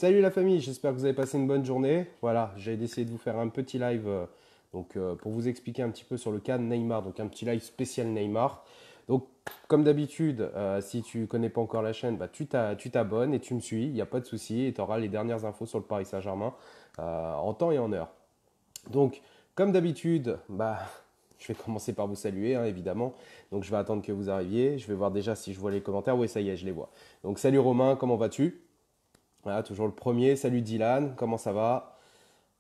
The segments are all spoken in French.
Salut la famille, j'espère que vous avez passé une bonne journée. Voilà, j'ai décidé de vous faire un petit live pour vous expliquer un petit peu sur le cas de Neymar, donc un petit live spécial Neymar. Donc comme d'habitude, si tu ne connais pas encore la chaîne, bah, tu t'abonnes et tu me suis, il n'y a pas de souci, et tu auras les dernières infos sur le Paris Saint-Germain en temps et en heure. Donc comme d'habitude, bah, je vais commencer par vous saluer, hein, évidemment. Donc je vais attendre que vous arriviez, je vais voir déjà si je vois les commentaires. Oui, ça y est, je les vois. Donc salut Romain, comment vas-tu? Voilà, toujours le premier. Salut Dylan, comment ça va?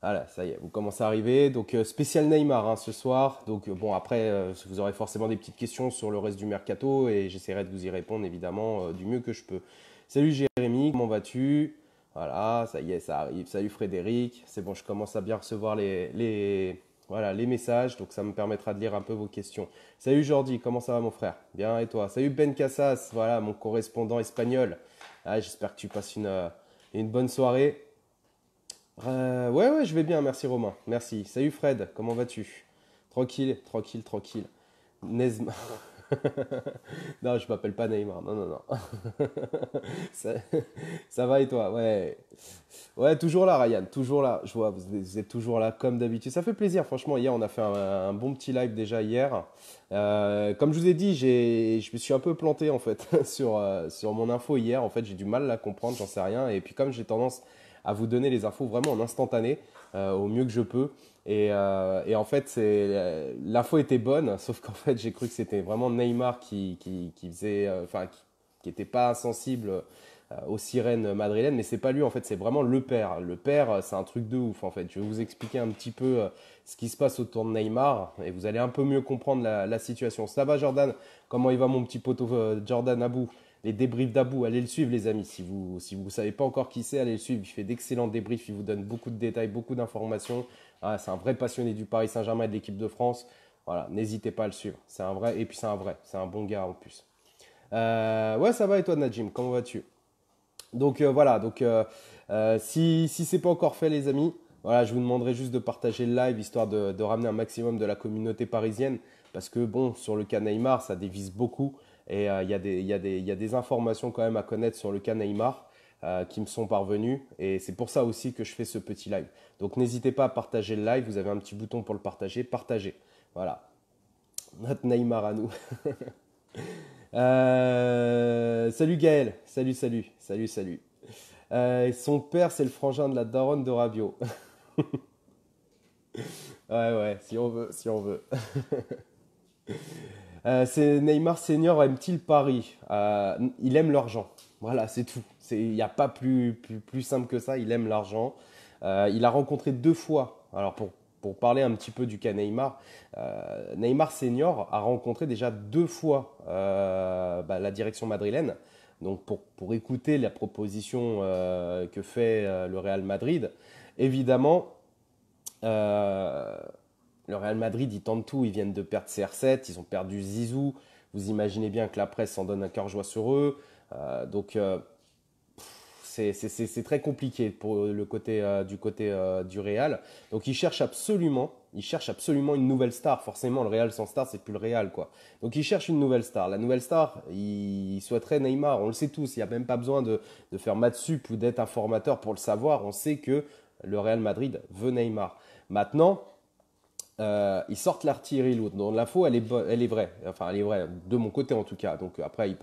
Voilà, ça y est, vous commencez à arriver. Donc spécial Neymar hein, ce soir. Donc bon, après, vous aurez forcément des petites questions sur le reste du mercato et j'essaierai de vous y répondre évidemment du mieux que je peux. Salut Jérémy, comment vas-tu? Voilà, ça y est, ça arrive. Salut Frédéric. C'est bon, je commence à bien recevoir voilà, les messages, donc ça me permettra de lire un peu vos questions. Salut Jordi, comment ça va mon frère? Bien et toi? Salut Ben Cassas, voilà, mon correspondant espagnol. Ah, j'espère que tu passes une bonne soirée. Ouais, je vais bien, merci Romain. Merci. Salut Fred, comment vas-tu? Tranquille, tranquille, tranquille. Nezma. Non, je m'appelle pas Neymar. Non, non, non. Ça, ça va et toi? Ouais. Ouais, toujours là, Ryan. Toujours là. Je vois, vous êtes toujours là comme d'habitude. Ça fait plaisir, franchement. Hier, on a fait un bon petit live déjà hier. Comme je vous ai dit, je me suis un peu planté en fait sur mon info hier. En fait, j'ai du mal à la comprendre, j'en sais rien. Et puis, comme j'ai tendance à vous donner les infos vraiment en instantané, au mieux que je peux. Et en fait, l'info était bonne, sauf qu'en fait, j'ai cru que c'était vraiment Neymar qui faisait, enfin, qui n'était pas insensible aux sirènes madrilènes, mais c'est pas lui, en fait, c'est vraiment le père. Le père, c'est un truc de ouf, en fait. Je vais vous expliquer un petit peu ce qui se passe autour de Neymar, et vous allez un peu mieux comprendre la situation. Ça va, Jordan? Comment il va, mon petit poteau Jordan Abou? Les débriefs d'Abou, allez le suivre les amis. Si vous savez pas encore qui c'est, allez le suivre. Il fait d'excellents débriefs, il vous donne beaucoup de détails, beaucoup d'informations. Ah, c'est un vrai passionné du Paris Saint-Germain et de l'équipe de France. Voilà, n'hésitez pas à le suivre. C'est un vrai, et puis c'est un bon gars en plus. Ouais, ça va et toi Najim, comment vas-tu? Donc voilà, si c'est pas encore fait les amis, voilà, je vous demanderai juste de partager le live histoire de ramener un maximum de la communauté parisienne parce que bon, sur le cas Neymar, ça dévise beaucoup et il y a des informations quand même à connaître sur le cas Neymar qui me sont parvenues et c'est pour ça aussi que je fais ce petit live. Donc n'hésitez pas à partager le live, vous avez un petit bouton pour le partager, partagez. Voilà, notre Neymar à nous. Salut Gaël, salut. Son père, c'est le frangin de la daronne de Rabiot. Ouais, si on veut, si on veut. C'est Neymar Senior aime-t-il Paris? Il aime l'argent. Voilà, c'est tout. Il n'y a pas plus simple que ça. Il aime l'argent. Il a rencontré deux fois. Alors pour parler un petit peu du cas Neymar, Neymar Senior a rencontré déjà deux fois la direction madrilène. Donc pour écouter la proposition que fait le Real Madrid, évidemment, euh, le Real Madrid, ils tentent tout. Ils viennent de perdre CR7, ils ont perdu Zizou. Vous imaginez bien que la presse en donne un cœur joie sur eux. Donc, c'est très compliqué pour le côté, du côté du Real. Donc, ils cherchent absolument une nouvelle star. Forcément, le Real sans star, c'est plus le Real, quoi. Donc, ils cherchent une nouvelle star. La nouvelle star, ils souhaiteraient Neymar. On le sait tous. Il n'y a même pas besoin de faire maths sup ou d'être informateur pour le savoir. On sait que le Real Madrid veut Neymar. Maintenant, ils sortent l'artillerie lourde. Donc l'info, elle est vraie. Enfin, elle est vraie de mon côté en tout cas. Donc après,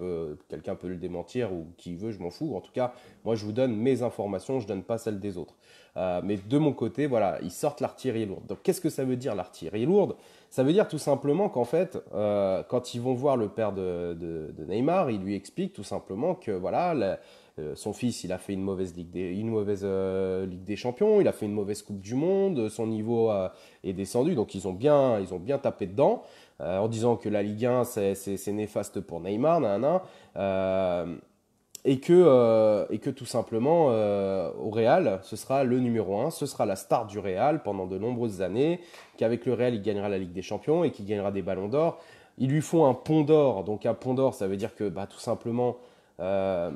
quelqu'un peut le démentir ou qui veut, je m'en fous. En tout cas, moi, je vous donne mes informations, je donne pas celles des autres. Mais de mon côté, voilà, ils sortent l'artillerie lourde. Donc qu'est-ce que ça veut dire l'artillerie lourde? Ça veut dire tout simplement qu'en fait, quand ils vont voir le père de Neymar, il lui explique tout simplement que voilà, son fils, il a fait Ligue des Champions, il a fait une mauvaise Coupe du Monde, son niveau est descendu, donc ils ont bien tapé dedans en disant que la Ligue 1 c'est néfaste pour Neymar, nanana, et que tout simplement au Real, ce sera le numéro un, ce sera la star du Real pendant de nombreuses années, qu'avec le Real il gagnera la Ligue des Champions et qu'il gagnera des ballons d'or. Ils lui font un pont d'or, donc un pont d'or ça veut dire que bah, tout simplement euh,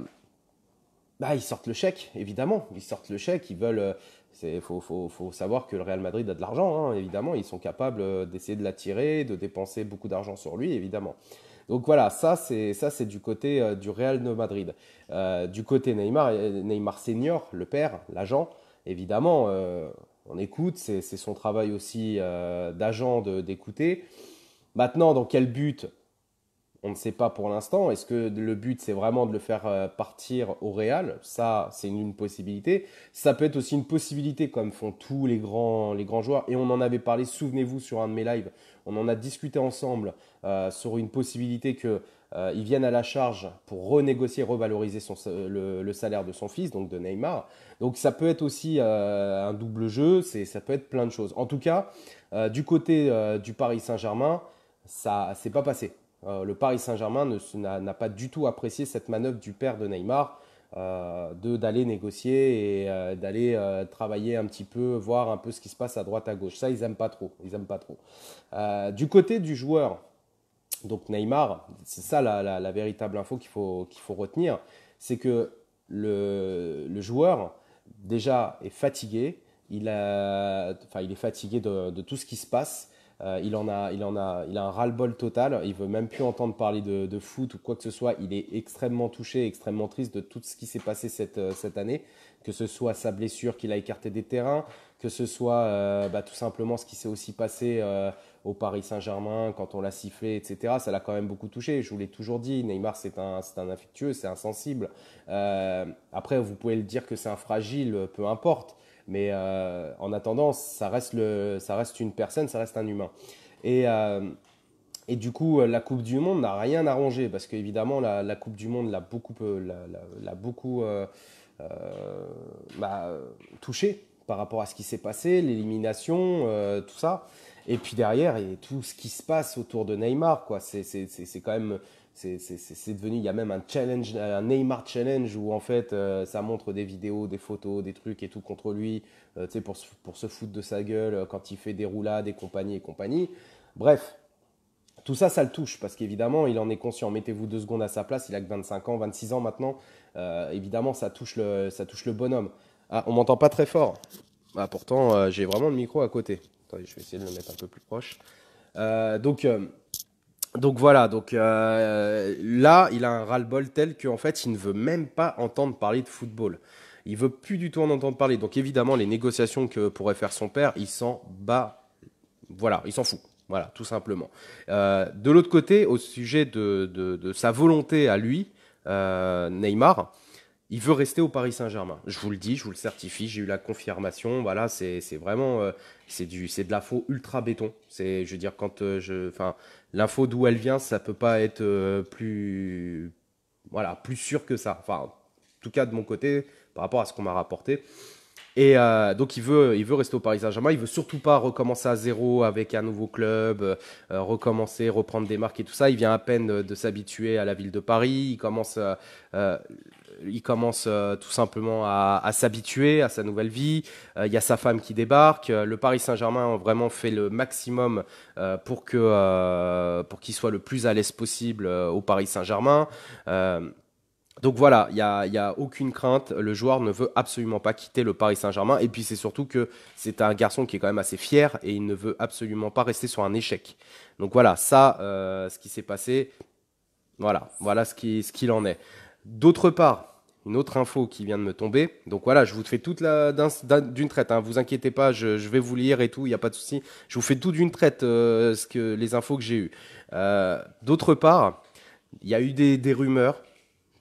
bah, ils sortent le chèque, évidemment. Ils sortent le chèque, ils veulent. Faut savoir que le Real Madrid a de l'argent, hein, évidemment. Ils sont capables d'essayer de l'attirer, de dépenser beaucoup d'argent sur lui, évidemment. Donc voilà, ça c'est du côté du Real de Madrid. Du côté Neymar, Neymar senior, le père, l'agent, évidemment, on écoute, c'est son travail aussi d'agent d'écouter. Maintenant, dans quel but? On ne sait pas pour l'instant. Est-ce que le but, c'est vraiment de le faire partir au Real? Ça, c'est une possibilité. Ça peut être aussi une possibilité, comme font tous les grands joueurs. Et on en avait parlé, souvenez-vous, sur un de mes lives. On en a discuté ensemble sur une possibilité que il vienne à la charge pour renégocier, revaloriser le salaire de son fils, donc de Neymar. Donc ça peut être aussi un double jeu, ça peut être plein de choses. En tout cas, du côté du Paris Saint-Germain, ça s'est pas passé. Le Paris Saint-Germain n'a pas du tout apprécié cette manœuvre du père de Neymar d'aller négocier et d'aller travailler un petit peu, voir un peu ce qui se passe à droite à gauche. Ça, ils n'aiment pas trop. Ils aiment pas trop. Du côté du joueur, donc Neymar, c'est ça la véritable info qu'il faut retenir, c'est que le joueur déjà est fatigué. Il est fatigué de tout ce qui se passe. Il a un ras-le-bol total. Il veut même plus entendre parler de foot ou quoi que ce soit. Il est extrêmement touché, extrêmement triste de tout ce qui s'est passé cette année. Que ce soit sa blessure qu'il a écarté des terrains, que ce soit tout simplement ce qui s'est aussi passé au Paris Saint-Germain quand on l'a sifflé, etc. Ça l'a quand même beaucoup touché. Je vous l'ai toujours dit, Neymar c'est un affectueux, c'est un sensible. Après, vous pouvez le dire que c'est un fragile, peu importe. Mais en attendant, ça reste une personne, ça reste un humain. Et, euh, et du coup, la Coupe du Monde n'a rien arrangé parce qu'évidemment, la Coupe du Monde l'a beaucoup euh, bah, touché par rapport à ce qui s'est passé, l'élimination, tout ça. Et puis derrière, et tout ce qui se passe autour de Neymar, quoi. C'est quand même, c'est devenu, il y a même un challenge, un Neymar challenge où en fait, ça montre des vidéos, des photos, des trucs et tout contre lui, tu sais, pour se foutre de sa gueule quand il fait des roulades et compagnie et compagnie. Bref, tout ça, ça le touche parce qu'évidemment, il en est conscient. Mettez-vous 2 secondes à sa place, il a que 25 ans, 26 ans maintenant. Évidemment, ça touche le bonhomme. Ah, on m'entend pas très fort. Ah, pourtant, j'ai vraiment le micro à côté. Attendez, je vais essayer de le mettre un peu plus proche. Euh, donc, euh, donc voilà, là, il a un ras-le-bol tel qu'en fait, il ne veut même pas entendre parler de football. Il veut plus du tout en entendre parler. Donc évidemment, les négociations que pourrait faire son père, il s'en bat. Voilà, il s'en fout. Voilà, tout simplement. De l'autre côté, au sujet de sa volonté à lui, Neymar, il veut rester au Paris Saint-Germain. Je vous le dis, je vous le certifie, j'ai eu la confirmation. Voilà, c'est vraiment c'est de l'info ultra béton. Je veux dire enfin l'info d'où elle vient, ça peut pas être plus sûr que ça. Enfin, en tout cas de mon côté, par rapport à ce qu'on m'a rapporté. Et donc il veut rester au Paris Saint-Germain. Il veut surtout pas recommencer à zéro avec un nouveau club, recommencer, reprendre des marques et tout ça. Il vient à peine de s'habituer à la ville de Paris. Euh, il commence tout simplement à s'habituer à sa nouvelle vie. Il y a sa femme qui débarque. Le Paris Saint-Germain a vraiment fait le maximum pour qu'il soit le plus à l'aise possible au Paris Saint-Germain. Donc voilà, y a aucune crainte. Le joueur ne veut absolument pas quitter le Paris Saint-Germain. Et puis c'est surtout que c'est un garçon qui est quand même assez fier et il ne veut absolument pas rester sur un échec. Donc voilà, ça, ce qui s'est passé, voilà ce qu'il en est. D'autre part, une autre info qui vient de me tomber. Donc voilà, je vous fais toute d'une traite. Hein, vous inquiétez pas, je vais vous lire et tout, il n'y a pas de souci. Je vous fais tout d'une traite les infos que j'ai eues. D'autre part, il y a eu des rumeurs.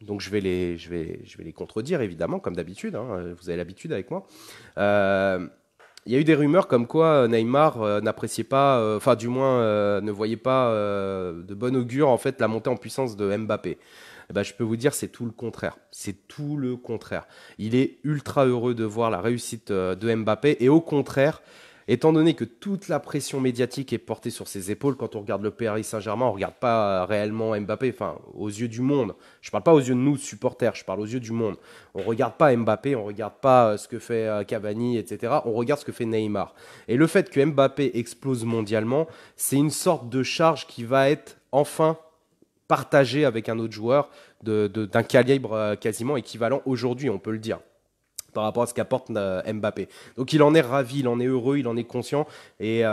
Donc je vais les contredire évidemment, comme d'habitude. Hein, vous avez l'habitude avec moi. Il y a eu des rumeurs comme quoi Neymar n'appréciait pas, enfin du moins ne voyait pas de bon augure en fait la montée en puissance de Mbappé. Eh ben, je peux vous dire c'est tout le contraire. C'est tout le contraire. Il est ultra heureux de voir la réussite de Mbappé et au contraire, étant donné que toute la pression médiatique est portée sur ses épaules, quand on regarde le Paris Saint-Germain, on ne regarde pas réellement Mbappé, enfin aux yeux du monde. Je ne parle pas aux yeux de nous supporters, je parle aux yeux du monde. On ne regarde pas Mbappé, on ne regarde pas ce que fait Cavani, etc. On regarde ce que fait Neymar. Et le fait que Mbappé explose mondialement, c'est une sorte de charge qui va être enfin partagée avec un autre joueur d'un calibre quasiment équivalent aujourd'hui, on peut le dire par rapport à ce qu'apporte Mbappé. Donc il en est ravi, il en est heureux, il en est conscient. Et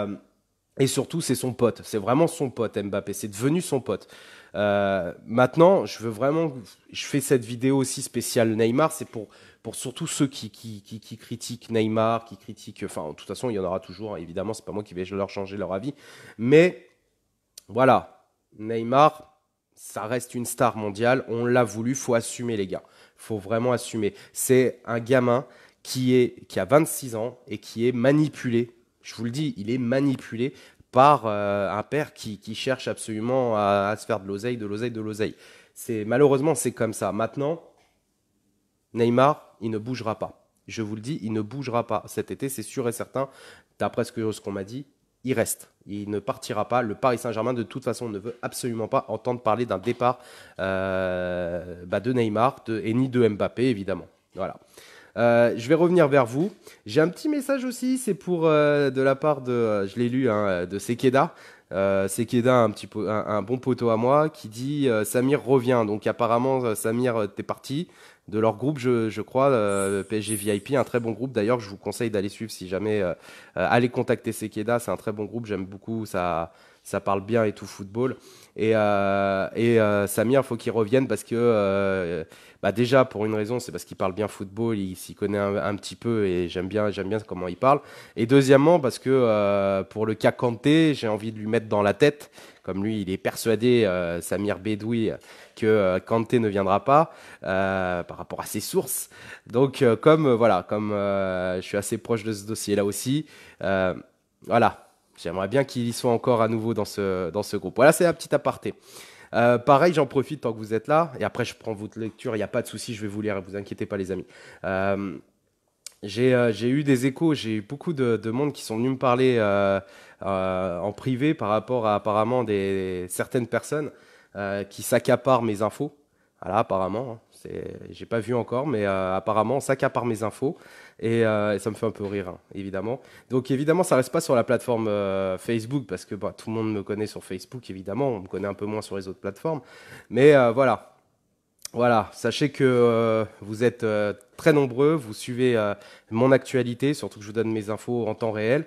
Et surtout, c'est son pote. C'est vraiment son pote, Mbappé. C'est devenu son pote. Maintenant, je fais cette vidéo aussi spéciale Neymar, c'est pour surtout ceux qui critiquent Neymar, qui critiquent, enfin, de toute façon, il y en aura toujours, évidemment, c'est pas moi qui vais leur changer leur avis. Mais voilà, Neymar, ça reste une star mondiale. On l'a voulu, faut assumer, les gars. Faut vraiment assumer. C'est un gamin qui a 26 ans et qui est manipulé. Je vous le dis, il est manipulé par un père qui cherche absolument à se faire de l'oseille, de l'oseille, de l'oseille. Malheureusement, c'est comme ça. Maintenant, Neymar, il ne bougera pas. Je vous le dis, il ne bougera pas cet été, c'est sûr et certain. D'après ce qu'on m'a dit, il reste. Il ne partira pas. Le Paris Saint-Germain, de toute façon, ne veut absolument pas entendre parler d'un départ de Neymar et ni de Mbappé, évidemment. Voilà. Je vais revenir vers vous. J'ai un petit message aussi, c'est pour de la part de, je l'ai lu, hein, de Sekeda. Sekeda, un bon poteau à moi, qui dit Samir revient. Donc apparemment, Samir, t'es parti de leur groupe, je crois, PSG VIP, un très bon groupe. D'ailleurs, je vous conseille d'aller suivre si jamais. Allez contacter Sekeda, c'est un très bon groupe, j'aime beaucoup, ça parle bien et tout football. Samir, il faut qu'il revienne parce que déjà pour une raison, c'est parce qu'il parle bien football, il s'y connaît un petit peu et j'aime bien comment il parle. Et deuxièmement parce que pour le cas Kanté, j'ai envie de lui mettre dans la tête, comme lui il est persuadé, Samir Bedoui, que Kanté ne viendra pas par rapport à ses sources. Donc voilà, comme je suis assez proche de ce dossier-là aussi, voilà. J'aimerais bien qu'il y soit encore à nouveau dans ce groupe. Voilà, c'est un petit aparté. Pareil, j'en profite tant que vous êtes là. Et après, je prends votre lecture. Il n'y a pas de souci, je vais vous lire. Vous inquiétez pas, les amis. J'ai eu des échos. J'ai eu beaucoup de monde qui sont venus me parler en privé par rapport à apparemment certaines personnes qui s'accaparent mes infos. Voilà, apparemment. J'ai pas vu encore, mais apparemment, on s'accapare mes infos. Et ça me fait un peu rire, hein, évidemment. Donc, évidemment, ça reste pas sur la plateforme Facebook, parce que tout le monde me connaît sur Facebook, évidemment. On me connaît un peu moins sur les autres plateformes. Mais voilà. Voilà. Sachez que vous êtes très nombreux. Vous suivez mon actualité, surtout que je vous donne mes infos en temps réel.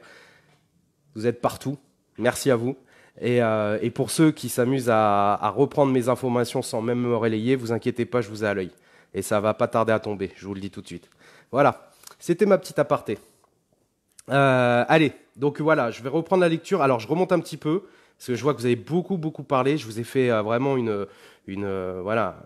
Vous êtes partout. Merci à vous. Et pour ceux qui s'amusent à reprendre mes informations sans même me relayer, vous inquiétez pas, je vous ai à l'œil. Et ça va pas tarder à tomber, je vous le dis tout de suite. Voilà, c'était ma petite aparté. Allez, donc voilà, je vais reprendre la lecture. Alors je remonte un petit peu, parce que je vois que vous avez beaucoup, beaucoup parlé. Je vous ai fait vraiment voilà,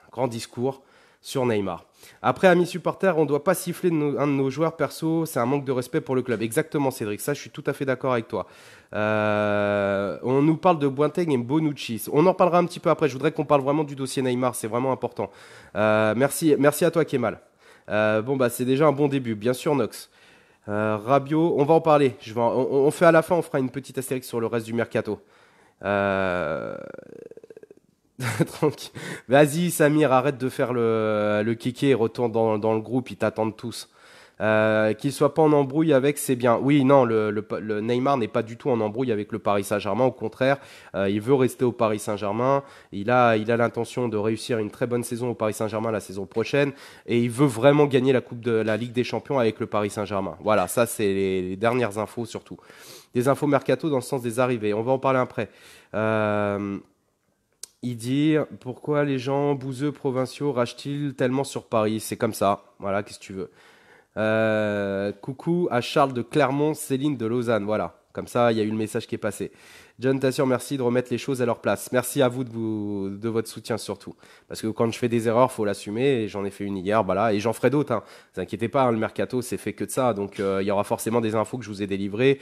un grand discours sur Neymar. Après, amis supporters, on ne doit pas siffler un de nos joueurs perso, c'est un manque de respect pour le club. Exactement, Cédric, ça je suis tout à fait d'accord avec toi. On nous parle de Boateng et Bonucci. On en parlera un petit peu après, je voudrais qu'on parle vraiment du dossier Neymar, c'est vraiment important. Merci à toi Kemal. C'est déjà un bon début, bien sûr Nox. Rabiot, on va en parler. On fait à la fin, on fera une petite astérix sur le reste du mercato. Tranquille. Vas-y, Samir, arrête de faire le kéké et retourne dans le groupe, ils t'attendent tous. Qu'il soit pas en embrouille avec, c'est bien. Oui, non, le Neymar n'est pas du tout en embrouille avec le Paris Saint-Germain. Au contraire, il veut rester au Paris Saint-Germain. Il a l'intention de réussir une très bonne saison au Paris Saint-Germain la saison prochaine. Et il veut vraiment gagner la Coupe de la Ligue des Champions avec le Paris Saint-Germain. Voilà, ça, c'est les dernières infos surtout. Des infos mercato dans le sens des arrivées. On va en parler après. Il dit pourquoi les gens bouseux provinciaux rachent-ils tellement sur Paris? C'est comme ça. Voilà, qu'est-ce que tu veux. Coucou à Charles de Clermont, Céline de Lausanne. Voilà, comme ça, il y a eu le message qui est passé. John Tassur, merci de remettre les choses à leur place. Merci à vous de votre soutien surtout. Parce que quand je fais des erreurs, faut l'assumer. Et j'en ai fait une hier, voilà. Et j'en ferai d'autres. Hein. Ne vous inquiétez pas, hein, le mercato, c'est fait que de ça. Donc il y aura forcément des infos que je vous ai délivrées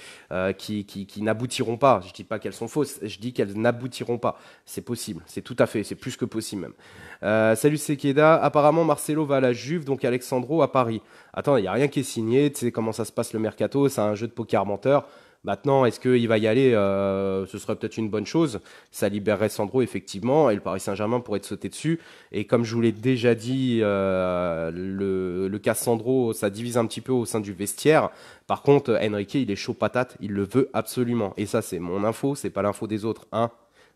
qui n'aboutiront pas. Je dis pas qu'elles sont fausses. Je dis qu'elles n'aboutiront pas. C'est possible. C'est tout à fait. C'est plus que possible même. Salut Sekeda. Apparemment, Marcelo va à la Juve, donc Alexandro à Paris. Attends, il n'y a rien qui est signé. Tu sais comment ça se passe le mercato. C'est un jeu de poker menteur. Maintenant, est-ce qu'il va y aller ce serait peut-être une bonne chose. Ça libérerait Sandro, effectivement, et le Paris Saint-Germain pourrait te sauter dessus. Et comme je vous l'ai déjà dit, le cas Sandro, ça divise un petit peu au sein du vestiaire. Par contre, Enrique, il est chaud patate, il le veut absolument. Et ça, c'est mon info, c'est pas l'info des autres. Hein,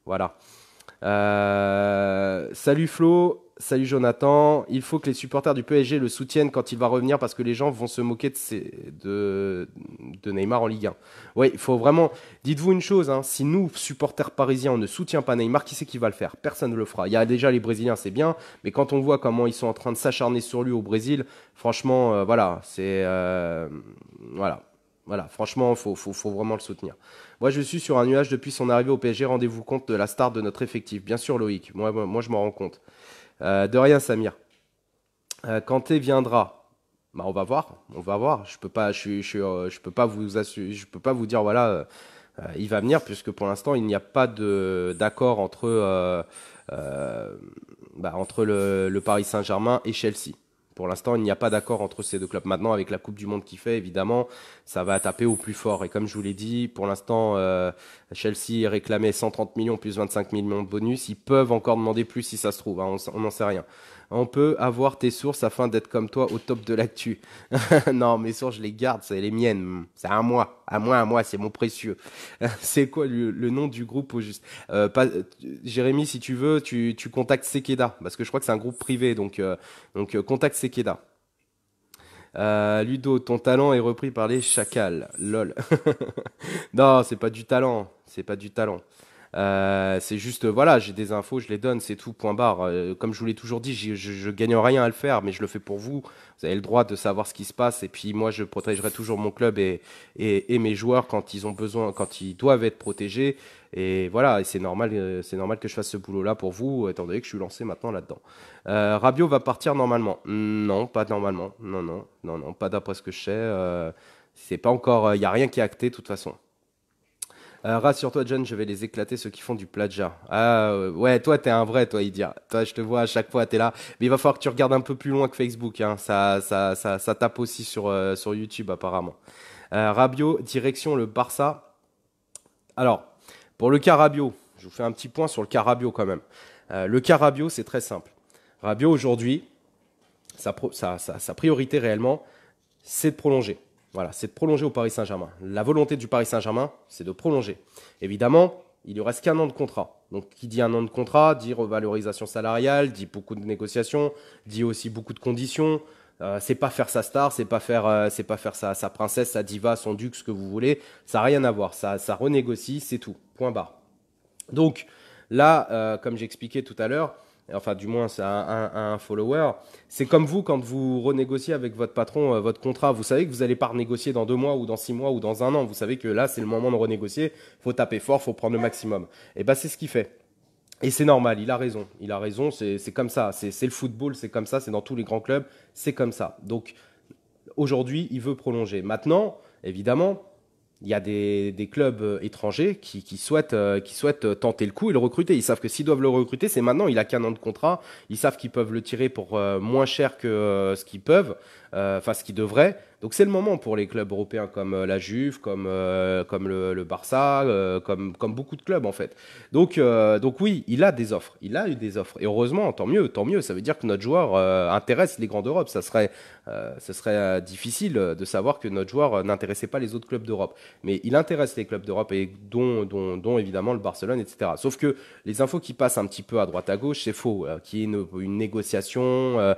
voilà. Salut Flo. Salut Jonathan, il faut que les supporters du PSG le soutiennent quand il va revenir parce que les gens vont se moquer de Neymar en Ligue 1. Oui, il faut vraiment. Dites-vous une chose, hein, si nous, supporters parisiens, on ne soutient pas Neymar, qui c'est qui va le faire? Personne ne le fera. Il y a déjà les Brésiliens, c'est bien, mais quand on voit comment ils sont en train de s'acharner sur lui au Brésil, franchement, voilà, voilà. Voilà, franchement, faut vraiment le soutenir. Moi, je suis sur un nuage depuis son arrivée au PSG. Rendez-vous compte de la star de notre effectif. Bien sûr, Loïc, moi je m'en rends compte. De rien, Samir. Kanté viendra. Bah, on va voir, on va voir. Je peux pas, je peux pas je peux pas vous dire voilà, il va venir puisque pour l'instant il n'y a pas de d'accord euh, entre le Paris Saint-Germain et Chelsea. Pour l'instant, il n'y a pas d'accord entre ces deux clubs. Maintenant, avec la Coupe du Monde qui fait, évidemment, ça va taper au plus fort. Et comme je vous l'ai dit, pour l'instant, Chelsea réclamait 130 millions plus 25 millions de bonus. Ils peuvent encore demander plus si ça se trouve, hein, on n'en sait rien. On peut avoir tes sources afin d'être comme toi au top de l'actu. Non, mes sources, je les garde, c'est les miennes. C'est à moi, c'est mon précieux. C'est quoi le nom du groupe au juste? Jérémy, si tu veux, tu contactes Sekeda, parce que je crois que c'est un groupe privé, donc contacte Sekeda. Ludo, ton talent est repris par les chacals. Lol. Non, c'est pas du talent. C'est pas du talent. C'est juste, voilà, j'ai des infos, je les donne, c'est tout, point barre. Comme je vous l'ai toujours dit, je gagne rien à le faire, mais je le fais pour vous. Vous avez le droit de savoir ce qui se passe, et puis moi, je protégerai toujours mon club et mes joueurs quand ils ont besoin, quand ils doivent être protégés. Et voilà, et c'est normal que je fasse ce boulot-là pour vous, étant donné que je suis lancé maintenant là-dedans. Rabiot va partir normalement. Non, pas normalement. Non, non, non, non, pas d'après ce que je sais. C'est pas encore, il y a rien qui est acté de toute façon. Rassure-toi, John, je vais les éclater ceux qui font du plagiat. Ah, ouais, toi, t'es un vrai, toi, Idia. Toi, je te vois à chaque fois, t'es là. Mais il va falloir que tu regardes un peu plus loin que Facebook, hein. Ça tape aussi sur YouTube, apparemment. Rabiot, direction le Barça. Alors, pour le cas Rabiot, je vous fais un petit point sur le cas Rabiot quand même. Le cas Rabiot, c'est très simple. Rabiot, aujourd'hui, sa priorité réellement, c'est de prolonger. Voilà, c'est de prolonger au Paris Saint-Germain. La volonté du Paris Saint-Germain, c'est de prolonger. Évidemment, il ne reste qu'un an de contrat. Donc, qui dit un an de contrat, dit revalorisation salariale, dit beaucoup de négociations, dit aussi beaucoup de conditions. C'est pas faire sa star, c'est pas faire sa princesse, sa diva, son duc, ce que vous voulez. Ça n'a rien à voir. Ça renégocie, c'est tout. Point barre. Donc là, comme j'expliquais tout à l'heure, enfin du moins c'est un follower, c'est comme vous quand vous renégociez avec votre patron votre contrat, vous savez que vous n'allez pas renégocier dans 2 mois ou dans 6 mois ou dans un an, vous savez que là c'est le moment de renégocier, faut taper fort, faut prendre le maximum. Et ben c'est ce qu'il fait. Et c'est normal, il a raison, c'est comme ça, c'est le football, c'est comme ça, c'est dans tous les grands clubs, c'est comme ça. Donc aujourd'hui, il veut prolonger. Maintenant, évidemment, il y a des clubs étrangers qui souhaitent tenter le coup et le recruter. Ils savent que s'ils doivent le recruter, c'est maintenant. Il a qu'un an de contrat. Ils savent qu'ils peuvent le tirer pour moins cher que ce qu'ils peuvent, enfin ce qu'ils devraient. Donc c'est le moment pour les clubs européens comme la Juve, comme le Barça, comme beaucoup de clubs en fait. Donc oui, il a des offres. Il a eu des offres. Et heureusement, tant mieux, tant mieux. Ça veut dire que notre joueur intéresse les grands d'Europe. Ce serait difficile de savoir que notre joueur n'intéressait pas les autres clubs d'Europe. Mais il intéresse les clubs d'Europe et dont évidemment le Barcelone, etc. Sauf que les infos qui passent un petit peu à droite à gauche, c'est faux. Qu'il y ait une négociation,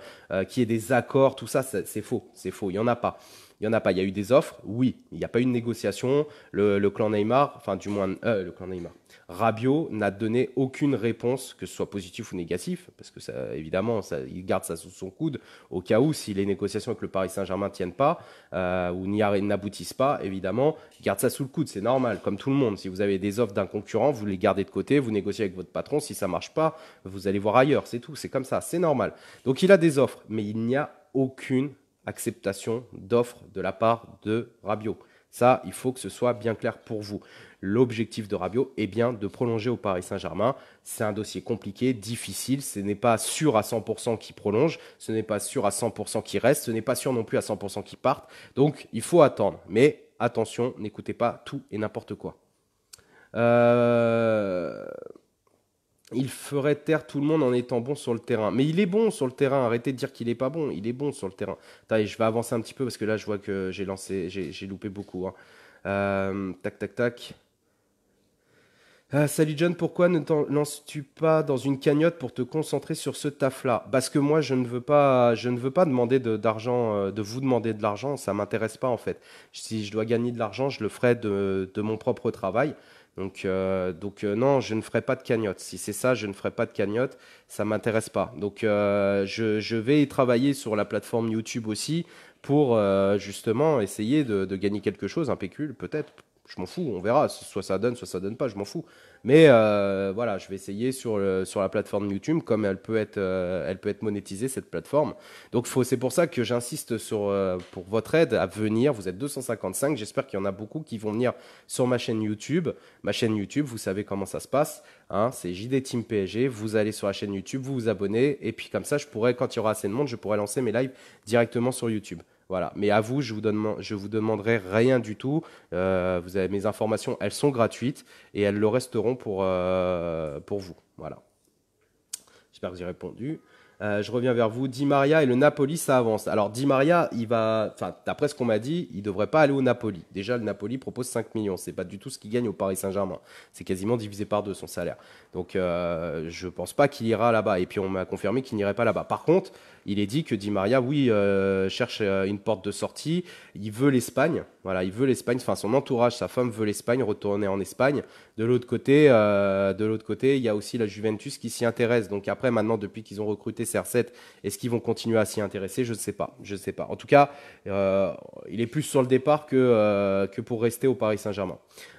qu'il y ait des accords, tout ça, c'est faux. C'est faux. Il n'y en a pas. Il n'y en a pas. Il y a eu des offres, oui. Il n'y a pas eu de négociation. Le clan Neymar, enfin du moins le clan Neymar, Rabiot n'a donné aucune réponse, que ce soit positif ou négatif, parce que ça, évidemment, il garde ça sous son coude au cas où si les négociations avec le Paris Saint-Germain ne tiennent pas ou n'aboutissent pas, évidemment, il garde ça sous le coude, c'est normal, comme tout le monde. Si vous avez des offres d'un concurrent, vous les gardez de côté, vous négociez avec votre patron. Si ça ne marche pas, vous allez voir ailleurs, c'est tout, c'est comme ça, c'est normal. Donc il a des offres, mais il n'y a aucune acceptation d'offre de la part de Rabiot. Ça, il faut que ce soit bien clair pour vous. L'objectif de Rabiot est bien de prolonger au Paris Saint-Germain. C'est un dossier compliqué, difficile. Ce n'est pas sûr à 100% qu'il prolonge. Ce n'est pas sûr à 100% qu'il reste. Ce n'est pas sûr non plus à 100% qu'il parte. Donc, il faut attendre. Mais attention, n'écoutez pas tout et n'importe quoi. Il ferait taire tout le monde en étant bon sur le terrain. Mais il est bon sur le terrain. Arrêtez de dire qu'il n'est pas bon. Il est bon sur le terrain. Attendez, je vais avancer un petit peu parce que là, je vois que j'ai loupé beaucoup, hein. Tac, tac, tac. Salut John, pourquoi ne t'en lances-tu pas dans une cagnotte pour te concentrer sur ce taf-là? Parce que moi, je ne veux pas demander d'argent, de vous demander de l'argent, ça m'intéresse pas en fait. Si je dois gagner de l'argent, je le ferai de mon propre travail. Non, je ne ferai pas de cagnotte. Si c'est ça, je ne ferai pas de cagnotte, ça m'intéresse pas. Je vais travailler sur la plateforme YouTube aussi pour justement essayer de gagner quelque chose, un pécule peut-être. Je m'en fous, on verra. Soit ça donne pas, je m'en fous. Mais voilà, je vais essayer sur la plateforme YouTube, comme elle peut être monétisée, cette plateforme. C'est pour ça que j'insiste pour votre aide à venir. Vous êtes 255, j'espère qu'il y en a beaucoup qui vont venir sur ma chaîne YouTube. Ma chaîne YouTube, vous savez comment ça se passe, hein, c'est JD Team PSG. Vous allez sur la chaîne YouTube, vous vous abonnez, et puis comme ça, quand il y aura assez de monde, je pourrai lancer mes lives directement sur YouTube. Voilà. Mais à vous, je vous demanderai rien du tout. Vous avez mes informations, elles sont gratuites et elles le resteront pour vous. Voilà. J'espère que j'ai répondu. Je reviens vers vous. Di Maria et le Napoli, ça avance. Alors, Di Maria, d'après ce qu'on m'a dit, il ne devrait pas aller au Napoli. Déjà, le Napoli propose 5 millions. C'est pas du tout ce qu'il gagne au Paris Saint-Germain. C'est quasiment divisé par deux son salaire. Je ne pense pas qu'il ira là-bas. Et puis, on m'a confirmé qu'il n'irait pas là-bas. Par contre, il est dit que Di Maria, oui, cherche une porte de sortie. Il veut l'Espagne. Voilà, il veut l'Espagne. Enfin, son entourage, sa femme veut l'Espagne, retourner en Espagne. De l'autre côté, il y a aussi la Juventus qui s'y intéresse. Donc après, maintenant, depuis qu'ils ont recruté CR7, est-ce qu'ils vont continuer à s'y intéresser? Je ne sais pas. Je ne sais pas. En tout cas, il est plus sur le départ que pour rester au Paris Saint-Germain.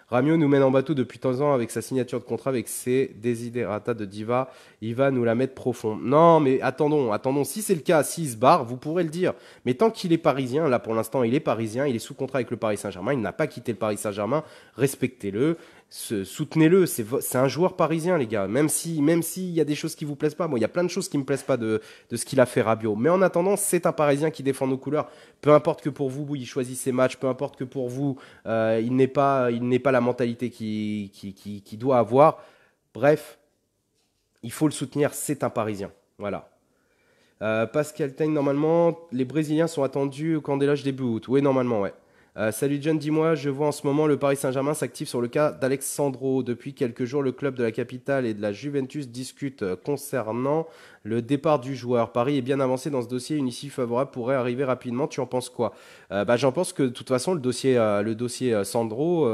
Ramio nous mène en bateau depuis tant ans avec sa signature de contrat avec ses desiderata de diva. Il va nous la mettre profond. Non, mais attendons. Si c'est le cas, s'il se barre, vous pourrez le dire. Mais tant qu'il est parisien, là pour l'instant, il est parisien, il est sous contrat avec le Paris Saint-Germain, il n'a pas quitté le Paris Saint-Germain. Respectez-le. Soutenez-le, c'est un joueur parisien, les gars. Même s'il y a des choses qui vous plaisent pas, moi, il y a plein de choses qui me plaisent pas de ce qu'il a fait Rabiot. Mais en attendant, c'est un Parisien qui défend nos couleurs. Peu importe que pour vous, il choisit ses matchs, peu importe que pour vous, il n'est pas la mentalité qu'il doit avoir. Bref, il faut le soutenir, c'est un Parisien. Voilà. Pascal Teigne, normalement, les Brésiliens sont attendus au Candélage début août. Oui, normalement, ouais. Salut John, dis-moi, je vois en ce moment le Paris Saint-Germain s'active sur le cas d'Alex Sandro. Depuis quelques jours, le club de la capitale et de la Juventus discutent concernant le départ du joueur. Paris est bien avancé dans ce dossier, une issue favorable pourrait arriver rapidement. Tu en penses quoi? J'en pense que de toute façon, le dossier Sandro,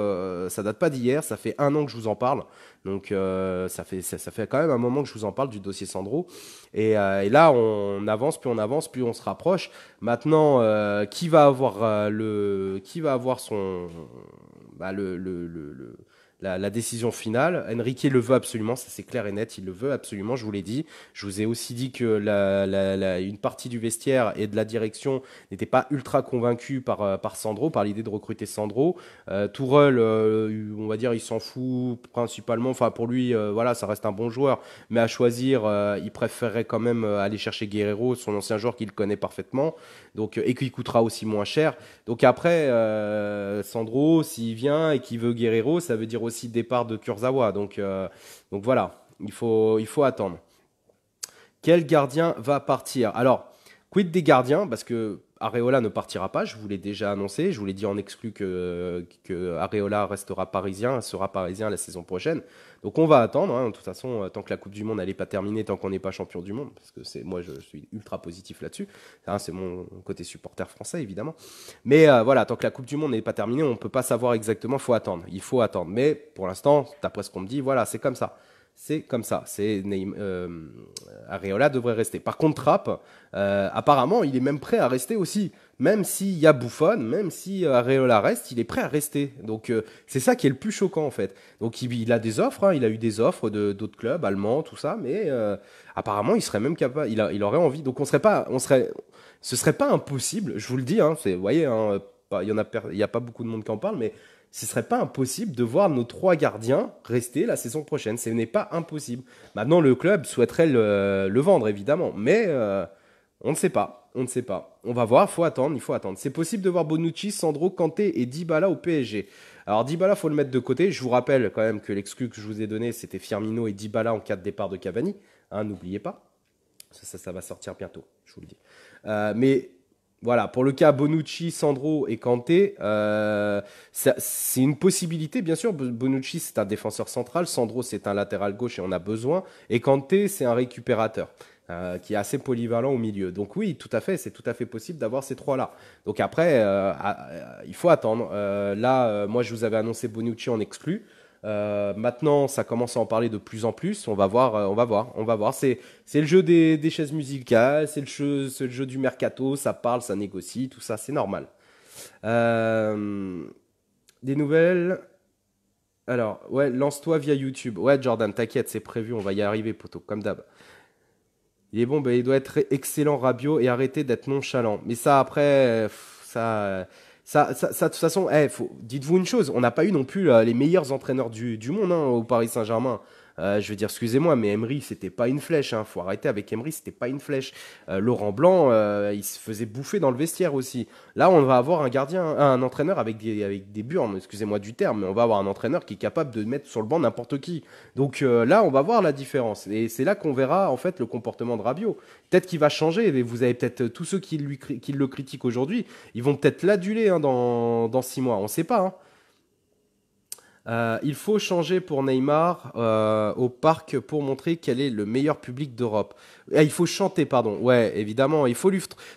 ça date pas d'hier, ça fait un an que je vous en parle. Ça fait quand même un moment que je vous en parle du dossier Sandro. Et là, on avance, plus on se rapproche. Maintenant, qui va avoir son, bah, la décision finale? Enrique le veut absolument, ça c'est clair et net, il le veut absolument, je vous l'ai dit. Je vous ai aussi dit que une partie du vestiaire et de la direction n'était pas ultra convaincue par Sandro, par l'idée de recruter Sandro. Tourelle, on va dire, il s'en fout principalement. Enfin, pour lui, voilà, ça reste un bon joueur, mais à choisir, il préférerait quand même aller chercher Guerreiro, son ancien joueur qu'il connaît parfaitement, et qui coûtera aussi moins cher. Donc après, Sandro, s'il vient et qu'il veut Guerreiro, ça veut dire aussi départ de Kurzawa. Donc voilà, il faut attendre. Quel gardien va partir? Alors, quid des gardiens? Parce que Areola ne partira pas, je vous l'ai déjà annoncé, je vous l'ai dit en exclu que Areola sera parisien la saison prochaine. Donc on va attendre, hein, de toute façon, tant que la Coupe du Monde n'est pas terminée, tant qu'on n'est pas champion du monde, parce que moi je suis ultra positif là-dessus, hein, c'est mon côté supporter français évidemment. Mais voilà, tant que la Coupe du Monde n'est pas terminée, on ne peut pas savoir exactement, il faut attendre. Mais pour l'instant, d'après ce qu'on me dit, voilà, c'est comme ça. C'est comme ça. Areola devrait rester. Par contre, Trapp, apparemment, il est même prêt à rester aussi. Même s'il y a Buffon, même si Areola reste, il est prêt à rester. C'est ça qui est le plus choquant, en fait. Donc, il a des offres. Hein, il a eu des offres d'autres clubs, allemands, tout ça. Mais apparemment, il serait même capable. Il aurait envie. Donc, ce serait pas impossible. Je vous le dis. Hein, vous voyez, hein, il y a pas beaucoup de monde qui en parle, mais ce serait pas impossible de voir nos trois gardiens rester la saison prochaine. Ce n'est pas impossible. Maintenant, le club souhaiterait le vendre, évidemment. Mais on ne sait pas. On ne sait pas. On va voir, il faut attendre. C'est possible de voir Bonucci, Sandro, Kanté et Dybala au PSG. Alors Dybala, faut le mettre de côté. Je vous rappelle quand même que l'exclu que je vous ai donné, c'était Firmino et Dybala en cas de départ de Cavani. Hein, n'oubliez pas. Ça va sortir bientôt, je vous le dis. Mais Voilà, pour le cas Bonucci, Sandro et Kanté, c'est une possibilité, bien sûr. Bonucci, c'est un défenseur central, Sandro, c'est un latéral gauche et on a besoin. Et Kanté, c'est un récupérateur qui est assez polyvalent au milieu. Donc oui, tout à fait, c'est tout à fait possible d'avoir ces trois-là. Donc après, il faut attendre. Là, moi, je vous avais annoncé Bonucci en exclu. Maintenant, ça commence à en parler de plus en plus. On va voir, on va voir, on va voir. C'est le jeu des chaises musicales, c'est le jeu du mercato. Ça parle, ça négocie, tout ça, c'est normal. Euh, des nouvelles. Alors, ouais, lance-toi via YouTube. Ouais, Jordan, t'inquiète, c'est prévu, on va y arriver, poteau, comme d'hab. Il est bon, ben, il doit être excellent, Rabiot, et arrêter d'être nonchalant. Mais ça, après, de toute façon, dites-vous une chose, on n'a pas eu non plus les meilleurs entraîneurs du monde hein, au Paris Saint-Germain. Je veux dire, excusez-moi, mais Emery, c'était pas une flèche. Hein. Faut arrêter avec Emery, c'était pas une flèche. Laurent Blanc, il se faisait bouffer dans le vestiaire aussi. Là, on va avoir un gardien, un entraîneur avec des burnes, excusez-moi du terme, mais on va avoir un entraîneur qui est capable de mettre sur le banc n'importe qui. Donc là, on va voir la différence. Et c'est là qu'on verra en fait le comportement de Rabiot. Peut-être qu'il va changer. Et vous avez peut-être tous ceux qui le critiquent aujourd'hui, ils vont peut-être l'aduler hein, dans 6 mois. On ne sait pas. Hein. Il faut changer pour Neymar au parc pour montrer quel est le meilleur public d'Europe. Il faut chanter, pardon. Ouais, évidemment. Il faut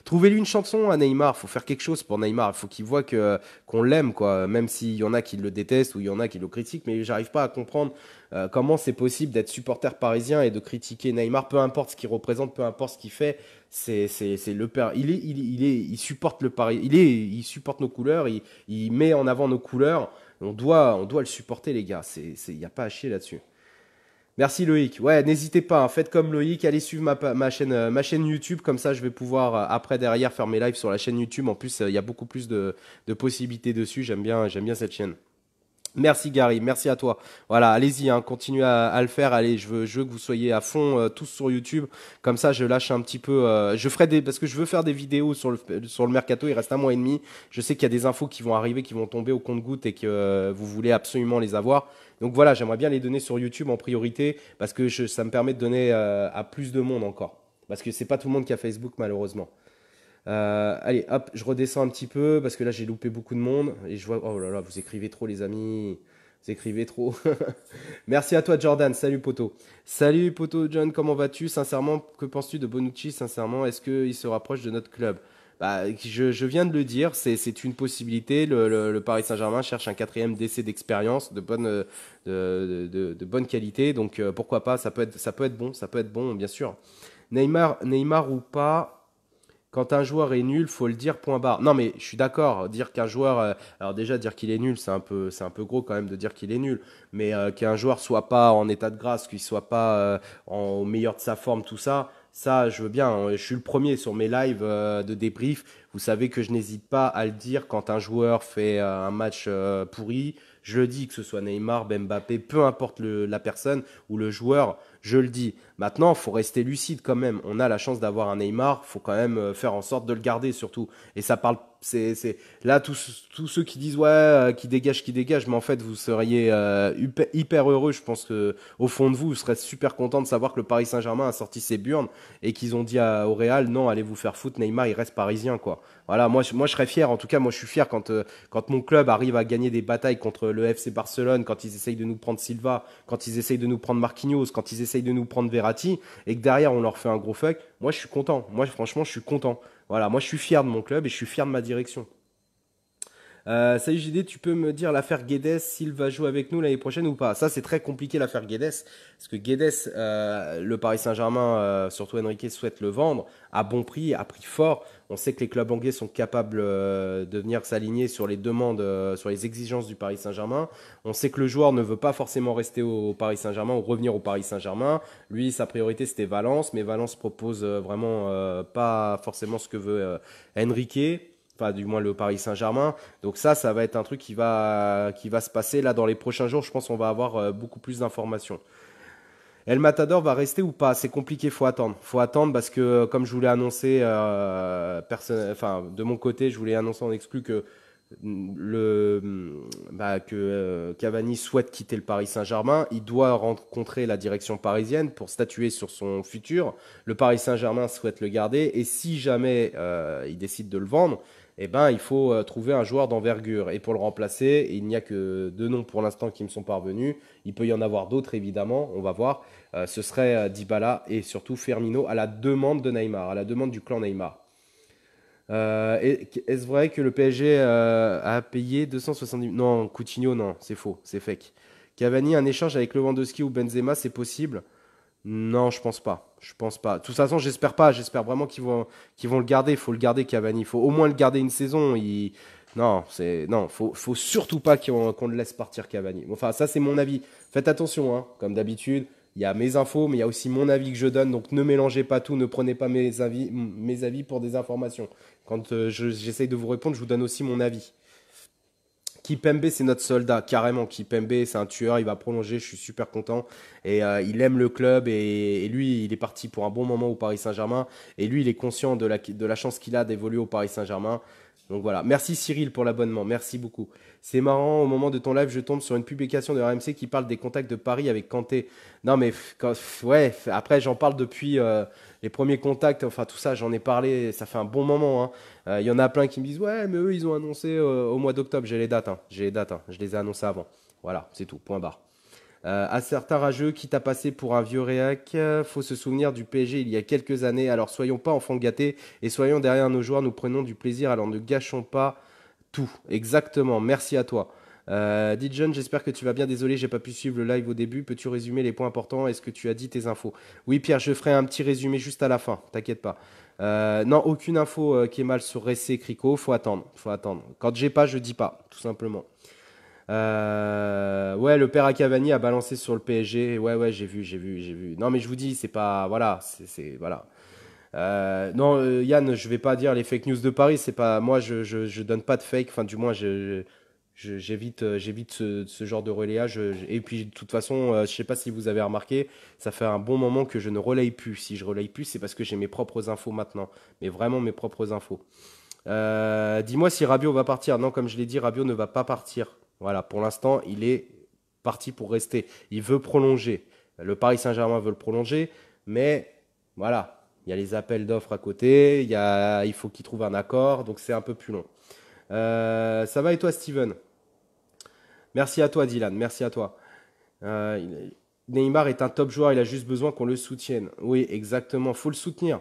trouver lui une chanson à Neymar. Il faut faire quelque chose pour Neymar. Il faut qu'il voit qu'on l'aime, quoi. Même s'il y en a qui le détestent ou il y en a qui le critiquent. Mais j'arrive pas à comprendre comment c'est possible d'être supporter parisien et de critiquer Neymar. Peu importe ce qu'il représente, peu importe ce qu'il fait. C'est le père. Il supporte le Paris. Il supporte nos couleurs. Il met en avant nos couleurs. On doit le supporter, les gars. Il n'y a pas à chier là-dessus. Merci Loïc. Ouais, n'hésitez pas. Hein, faites comme Loïc. Allez suivre ma chaîne YouTube. Comme ça, je vais pouvoir, après, derrière, faire mes lives sur la chaîne YouTube. En plus, il y a beaucoup plus de possibilités dessus. J'aime bien cette chaîne. Merci Gary, merci à toi. Voilà, allez-y, hein, continuez à le faire. Allez, je veux que vous soyez à fond tous sur YouTube. Comme ça, je lâche un petit peu. Parce que je veux faire des vidéos sur le mercato. Il reste un mois et demi. Je sais qu'il y a des infos qui vont arriver, qui vont tomber au compte-gouttes et que vous voulez absolument les avoir. Donc voilà, j'aimerais bien les donner sur YouTube en priorité parce que ça me permet de donner à plus de monde encore. Parce que c'est pas tout le monde qui a Facebook malheureusement. Allez, hop, je redescends un petit peu parce que là j'ai loupé beaucoup de monde et je vois. Oh là là, vous écrivez trop, les amis. Vous écrivez trop. Merci à toi, Jordan. Salut, poto. Salut, poto, John. Comment vas-tu? Sincèrement, que penses-tu de Bonucci? Sincèrement, est-ce qu'il se rapproche de notre club? Bah, je viens de le dire, c'est une possibilité. Le Paris Saint-Germain cherche un quatrième décès d'expérience de bonne qualité. Donc pourquoi pas? Ça peut être bon, ça peut être bon, bien sûr. Neymar ou pas? Quand un joueur est nul, faut le dire point barre. Non mais je suis d'accord, dire qu'un joueur, alors déjà dire qu'il est nul, c'est un peu gros quand même de dire qu'il est nul, mais qu'un joueur soit pas en état de grâce, qu'il soit pas au meilleur de sa forme, tout ça, ça je veux bien. Hein. Je suis le premier sur mes lives de débrief. Vous savez que je n'hésite pas à le dire quand un joueur fait un match pourri. Je le dis, que ce soit Neymar, Mbappé, peu importe la personne ou le joueur, je le dis. Maintenant, il faut rester lucide quand même. On a la chance d'avoir un Neymar, faut quand même faire en sorte de le garder surtout. Et ça parle, là tous ceux qui disent ouais, qui dégage, mais en fait vous seriez hyper heureux. Je pense que au fond de vous, vous serez super content de savoir que le Paris Saint-Germain a sorti ses burnes et qu'ils ont dit au Real non, allez vous faire foutre, Neymar il reste parisien quoi. Voilà, moi je serais fier. En tout cas, moi je suis fier quand mon club arrive à gagner des batailles contre le FC Barcelone, quand ils essayent de nous prendre Silva, quand ils essayent de nous prendre Marquinhos, quand ils essayent de nous prendre Verratti, et que derrière on leur fait un gros fuck. Moi je suis content. Moi franchement je suis content. Voilà, moi je suis fier de mon club et je suis fier de ma direction. Salut JD, tu peux me dire l'affaire Guedes, s'il va jouer avec nous l'année prochaine ou pas? Ça, c'est très compliqué l'affaire Guedes, parce que Guedes, le Paris Saint-Germain, surtout Enrique, souhaite le vendre à bon prix, à prix fort. On sait que les clubs anglais sont capables de venir s'aligner sur les demandes, sur les exigences du Paris Saint-Germain. On sait que le joueur ne veut pas forcément rester au Paris Saint-Germain ou revenir au Paris Saint-Germain. Lui, sa priorité, c'était Valence, mais Valence propose vraiment pas forcément ce que veut Enrique. Enfin, du moins le Paris Saint-Germain. Donc ça va être un truc qui va se passer là dans les prochains jours. Je pense qu'on va avoir beaucoup plus d'informations. El Matador va rester ou pas? C'est compliqué, faut attendre. Faut attendre parce que comme je voulais annoncer, enfin de mon côté, je voulais annoncer en exclu que que Cavani souhaite quitter le Paris Saint-Germain, il doit rencontrer la direction parisienne pour statuer sur son futur. Le Paris Saint-Germain souhaite le garder et si jamais il décide de le vendre, eh ben, il faut trouver un joueur d'envergure. Et pour le remplacer, il n'y a que deux noms pour l'instant qui me sont parvenus. Il peut y en avoir d'autres évidemment, on va voir. Ce serait Dybala et surtout Firmino à la demande de Neymar, à la demande du clan Neymar. Est-ce vrai que le PSG a payé 270... Non, Coutinho, non, c'est faux, c'est fake. Cavani, un échange avec Lewandowski ou Benzema, c'est possible? Non, je pense pas. Je pense pas. De toute façon, j'espère pas. J'espère vraiment qu'ils vont le garder. Il faut le garder, Cavani. Il faut au moins le garder une saison. Non, faut surtout pas qu'on le laisse partir, Cavani. Enfin, ça, c'est mon avis. Faites attention, hein. Comme d'habitude, il y a mes infos, mais il y a aussi mon avis que je donne. Donc, ne mélangez pas tout. Ne prenez pas mes avis pour des informations. Quand j'essaye de vous répondre, je vous donne aussi mon avis. Kipembe, c'est notre soldat, carrément. Kipembe, c'est un tueur, il va prolonger, je suis super content. Et il aime le club et lui, il est parti pour un bon moment au Paris Saint-Germain. Et lui, il est conscient de la chance qu'il a d'évoluer au Paris Saint-Germain. Donc voilà. Merci Cyril pour l'abonnement, merci beaucoup. C'est marrant, au moment de ton live, je tombe sur une publication de RMC qui parle des contacts de Paris avec Kanté. Non mais, ouais, après j'en parle depuis les premiers contacts, enfin tout ça, j'en ai parlé, ça fait un bon moment, hein. Il y en a plein qui me disent ouais mais eux ils ont annoncé au mois d'octobre, j'ai les dates, hein, je les ai annoncés avant. Voilà, c'est tout, point barre. À certains rageux, quitte à passer pour un vieux réac, faut se souvenir du PSG il y a quelques années, alors soyons pas enfants gâtés et soyons derrière nos joueurs, nous prenons du plaisir, alors ne gâchons pas tout. Exactement, merci à toi. Dijon, j'espère que tu vas bien. Désolé, j'ai pas pu suivre le live au début. Peux-tu résumer les points importants? Est-ce que tu as dit tes infos? Oui, Pierre, je ferai un petit résumé juste à la fin. T'inquiète pas. Non, aucune info qui est mal sur Ressé Crico. Faut attendre. Faut attendre. Quand j'ai pas, je dis pas, tout simplement. Ouais, le père à Cavani a balancé sur le PSG. Ouais, ouais, j'ai vu. Non, mais je vous dis, c'est pas. Voilà, voilà. Non, Yann, je vais pas dire les fake news de Paris. C'est pas. Moi, je donne pas de fake. Enfin, du moins, j'évite ce genre de relayage. Et puis, de toute façon, je sais pas si vous avez remarqué, ça fait un bon moment que je ne relaye plus. Si je relaye plus, c'est parce que j'ai mes propres infos maintenant. Mais vraiment mes propres infos. Dis-moi si Rabiot va partir. Non, comme je l'ai dit, Rabiot ne va pas partir. Voilà, pour l'instant, il est parti pour rester. Il veut prolonger. Le Paris Saint-Germain veut le prolonger, mais voilà, il y a les appels d'offres à côté, il faut qu'il trouve un accord, donc c'est un peu plus long. Ça va et toi, Steven? Merci à toi, Dylan, merci à toi. Neymar est un top joueur, il a juste besoin qu'on le soutienne. Oui, exactement, faut le soutenir.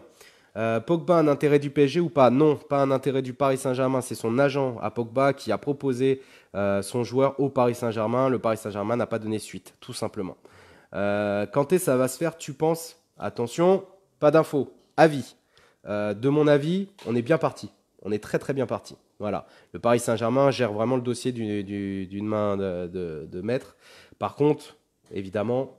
Pogba, un intérêt du PSG ou pas? Non, pas un intérêt du Paris Saint-Germain. C'est son agent à Pogba qui a proposé son joueur au Paris Saint-Germain. Le Paris Saint-Germain n'a pas donné suite, tout simplement. Quand ça va se faire, tu penses? Attention, pas d'infos. Avis. De mon avis, on est bien parti. On est très très bien parti. Voilà. Le Paris Saint-Germain gère vraiment le dossier d'une main de maître. Par contre, évidemment,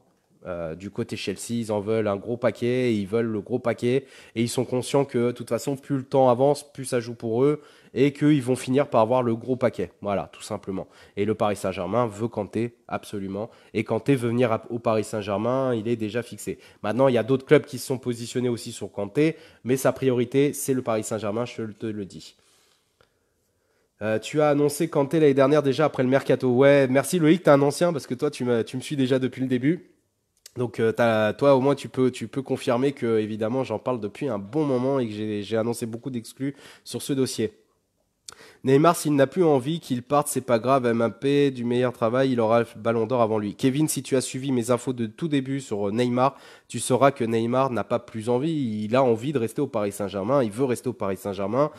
du côté Chelsea, ils en veulent un gros paquet, ils veulent le gros paquet, et ils sont conscients que de toute façon, plus le temps avance, plus ça joue pour eux, et qu'ils vont finir par avoir le gros paquet. Voilà, tout simplement. Et le Paris Saint-Germain veut Kanté, absolument. Et Kanté veut venir au Paris Saint-Germain, il est déjà fixé. Maintenant, il y a d'autres clubs qui se sont positionnés aussi sur Kanté, mais sa priorité, c'est le Paris Saint-Germain, je te le dis. Tu as annoncé Kanté l'année dernière déjà après le mercato. Ouais, merci Loïc, t'es un ancien parce que toi tu me suis déjà depuis le début. Donc toi au moins tu peux confirmer que évidemment j'en parle depuis un bon moment et que j'ai annoncé beaucoup d'exclus sur ce dossier. Neymar, s'il n'a plus envie qu'il parte, c'est pas grave. Mbappé, du meilleur travail, il aura le ballon d'or avant lui. Kevin, si tu as suivi mes infos de tout début sur Neymar, tu sauras que Neymar n'a pas plus envie. Il a envie de rester au Paris Saint-Germain. Il veut rester au Paris Saint-Germain.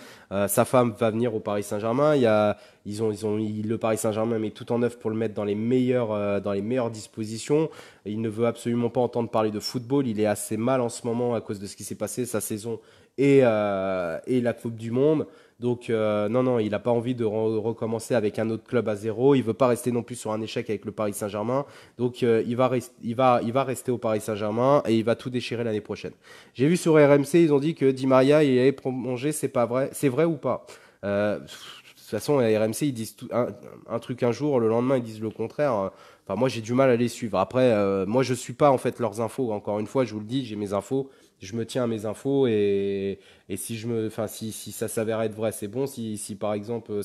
Sa femme va venir au Paris Saint-Germain. Le Paris Saint-Germain met tout en œuvre pour le mettre dans les meilleures dispositions. Il ne veut absolument pas entendre parler de football. Il est assez mal en ce moment à cause de ce qui s'est passé, sa saison et la Coupe du Monde. Donc non, il n'a pas envie de recommencer avec un autre club à zéro. Il veut pas rester non plus sur un échec avec le Paris Saint-Germain. Donc il va rester au Paris Saint-Germain et il va tout déchirer l'année prochaine. J'ai vu sur RMC, ils ont dit que Di Maria il allait prolonger. C'est pas vrai. C'est vrai ou pas? De toute façon, à RMC, ils disent un truc un jour, le lendemain, ils disent le contraire. Enfin, moi, j'ai du mal à les suivre. Après, moi, je suis pas en fait leurs infos. Encore une fois, je vous le dis, j'ai mes infos je me tiens à mes infos et si enfin, si ça s'avère être vrai, c'est bon. Si par exemple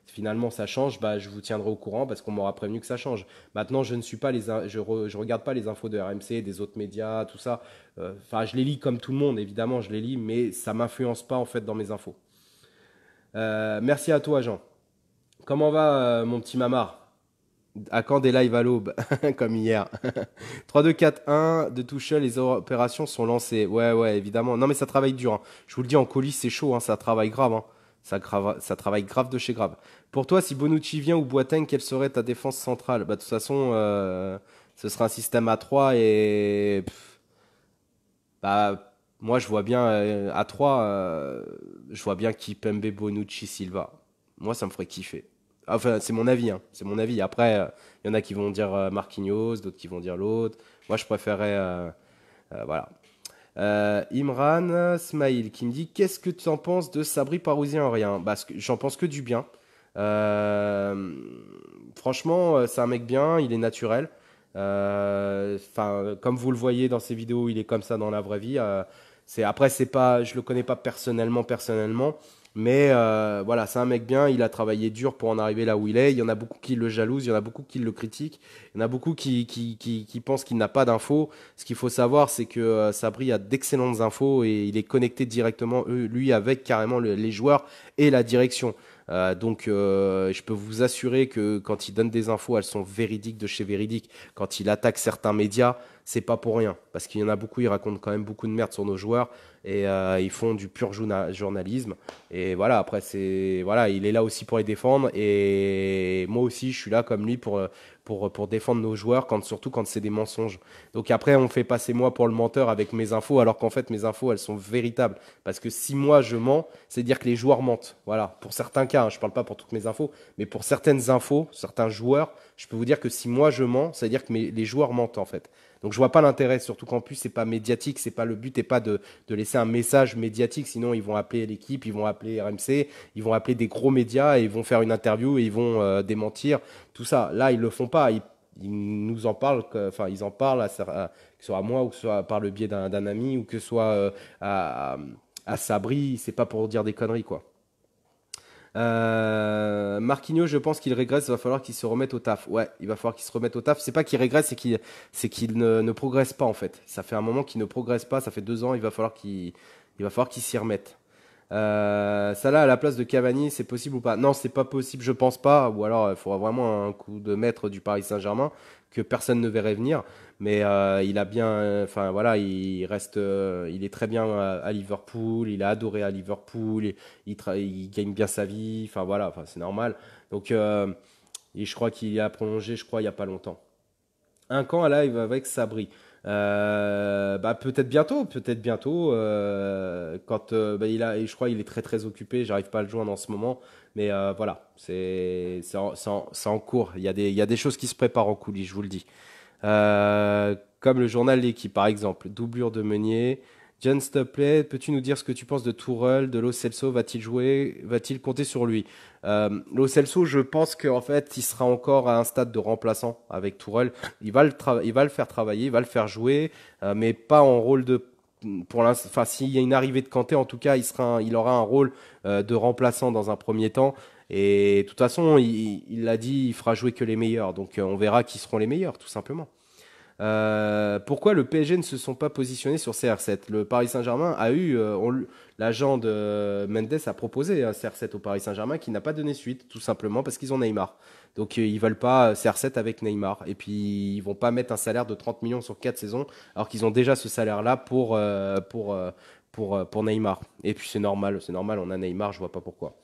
finalement ça change, bah, je vous tiendrai au courant parce qu'on m'aura prévenu que ça change. Maintenant, je ne suis pas je regarde pas les infos de RMC, des autres médias, tout ça. Enfin, je les lis comme tout le monde, évidemment, je les lis, mais ça m'influence pas en fait dans mes infos. Merci à toi, Jean. Comment va mon petit mamar? À quand des lives à l'aube, comme hier? 3-2-4-1 de Tuchel, les opérations sont lancées. Ouais, ouais, évidemment. Non, mais ça travaille dur, hein. Je vous le dis, en colis, c'est chaud, hein. Ça travaille grave, hein. Ça travaille grave de chez grave. Pour toi, si Bonucci vient ou Boateng, quelle serait ta défense centrale? Bah, de toute façon, ce sera un système à 3 et bah, moi, je vois bien à 3, je vois bien Kipembe, Bonucci, Silva. Moi, ça me ferait kiffer. Enfin, c'est mon avis, hein. C'est mon avis. Après, il y en a qui vont dire Marquinhos, d'autres qui vont dire l'autre. Moi, je préférais. Voilà. Imran Smail qui me dit qu'est-ce que tu en penses de Sabri Parisien en rien? Bah, j'en pense que du bien. Euh, Franchement, c'est un mec bien, il est naturel. Enfin, comme vous le voyez dans ses vidéos, il est comme ça dans la vraie vie. Après, c'est pas, je le connais pas personnellement, mais voilà, c'est un mec bien. Il a travaillé dur pour en arriver là où il est. Il y en a beaucoup qui le jalousent, il y en a beaucoup qui le critiquent, il y en a beaucoup qui pensent qu'il n'a pas d'infos. Ce qu'il faut savoir, c'est que Sabri a d'excellentes infos et il est connecté directement, lui, avec carrément les joueurs et la direction. Je peux vous assurer que quand il donne des infos, elles sont véridiques de chez véridiques. Quand il attaque certains médias, c'est pas pour rien. Parce qu'il y en a beaucoup, ils racontent quand même beaucoup de merde sur nos joueurs et ils font du pur journalisme. Et voilà, après, voilà, il est là aussi pour les défendre. Et moi aussi, je suis là comme lui pour défendre nos joueurs, surtout quand c'est des mensonges. Donc après, on fait passer moi pour le menteur avec mes infos, alors qu'en fait, mes infos, elles sont véritables. Parce que si moi je mens, c'est dire que les joueurs mentent. Voilà, pour certains cas, hein, je ne parle pas pour toutes mes infos, mais pour certaines infos, certains joueurs, je peux vous dire que si moi je mens, c'est dire que les joueurs mentent en fait. Donc je vois pas l'intérêt, surtout qu'en plus c'est pas médiatique, c'est pas le but et pas de laisser un message médiatique, sinon ils vont appeler l'équipe, ils vont appeler RMC, ils vont appeler des gros médias et ils vont faire une interview et ils vont démentir tout ça. Là ils le font pas, ils nous en parlent, enfin ils en parlent, que ce soit à moi ou que ce soit par le biais d'un ami ou que ce soit à Sabri, c'est pas pour dire des conneries quoi. Marquinhos, je pense qu'il régresse. Il va falloir qu'il se remette au taf. Ouais, il va falloir qu'il se remette au taf. C'est pas qu'il régresse, c'est qu'il ne progresse pas en fait. Ça fait un moment qu'il ne progresse pas. Ça fait 2 ans. Il va falloir qu'il s'y remette. Salah à la place de Cavani, c'est possible ou pas? Non, c'est pas possible, je pense pas. Ou alors, il faudra vraiment un coup de maître du Paris Saint-Germain que personne ne verrait venir. Mais il a bien, enfin voilà, il reste, il est très bien à Liverpool. Il a adoré à Liverpool. Il gagne bien sa vie. Enfin voilà, enfin, c'est normal. Donc, et je crois qu'il a prolongé, je crois, il y a pas longtemps. Un camp à live avec Sabri. Bah peut-être bientôt. Quand bah, je crois qu'il est très très occupé. J'arrive pas à le joindre en ce moment, mais voilà, c'est en cours. Il y a des choses qui se préparent en coulisses, je vous le dis. Comme le journal L'équipe, par exemple. Doublure de Meunier. John Stopley, peux-tu nous dire ce que tu penses de Tourelle, de Lo Celso? Va-t-il jouer? Va-t-il compter sur lui? Lo Celso, je pense qu'en fait, il sera encore à un stade de remplaçant avec Tourelle. Il va le faire travailler, il va le faire jouer, mais pas en rôle de. Pour l'instant, enfin, s'il y a une arrivée de Kanté, en tout cas, il aura un rôle de remplaçant dans un premier temps. Et de toute façon, il l'a dit, il fera jouer que les meilleurs. Donc, on verra qui seront les meilleurs, tout simplement. Pourquoi le PSG ne se sont pas positionnés sur CR7? Le Paris Saint-Germain a eu, l'agent de Mendes a proposé un CR7 au Paris Saint-Germain qui n'a pas donné suite, tout simplement parce qu'ils ont Neymar. Donc ils veulent pas CR7 avec Neymar. Et puis ils vont pas mettre un salaire de 30 millions sur 4 saisons alors qu'ils ont déjà ce salaire-là pour Neymar. Et puis c'est normal, on a Neymar, je vois pas pourquoi.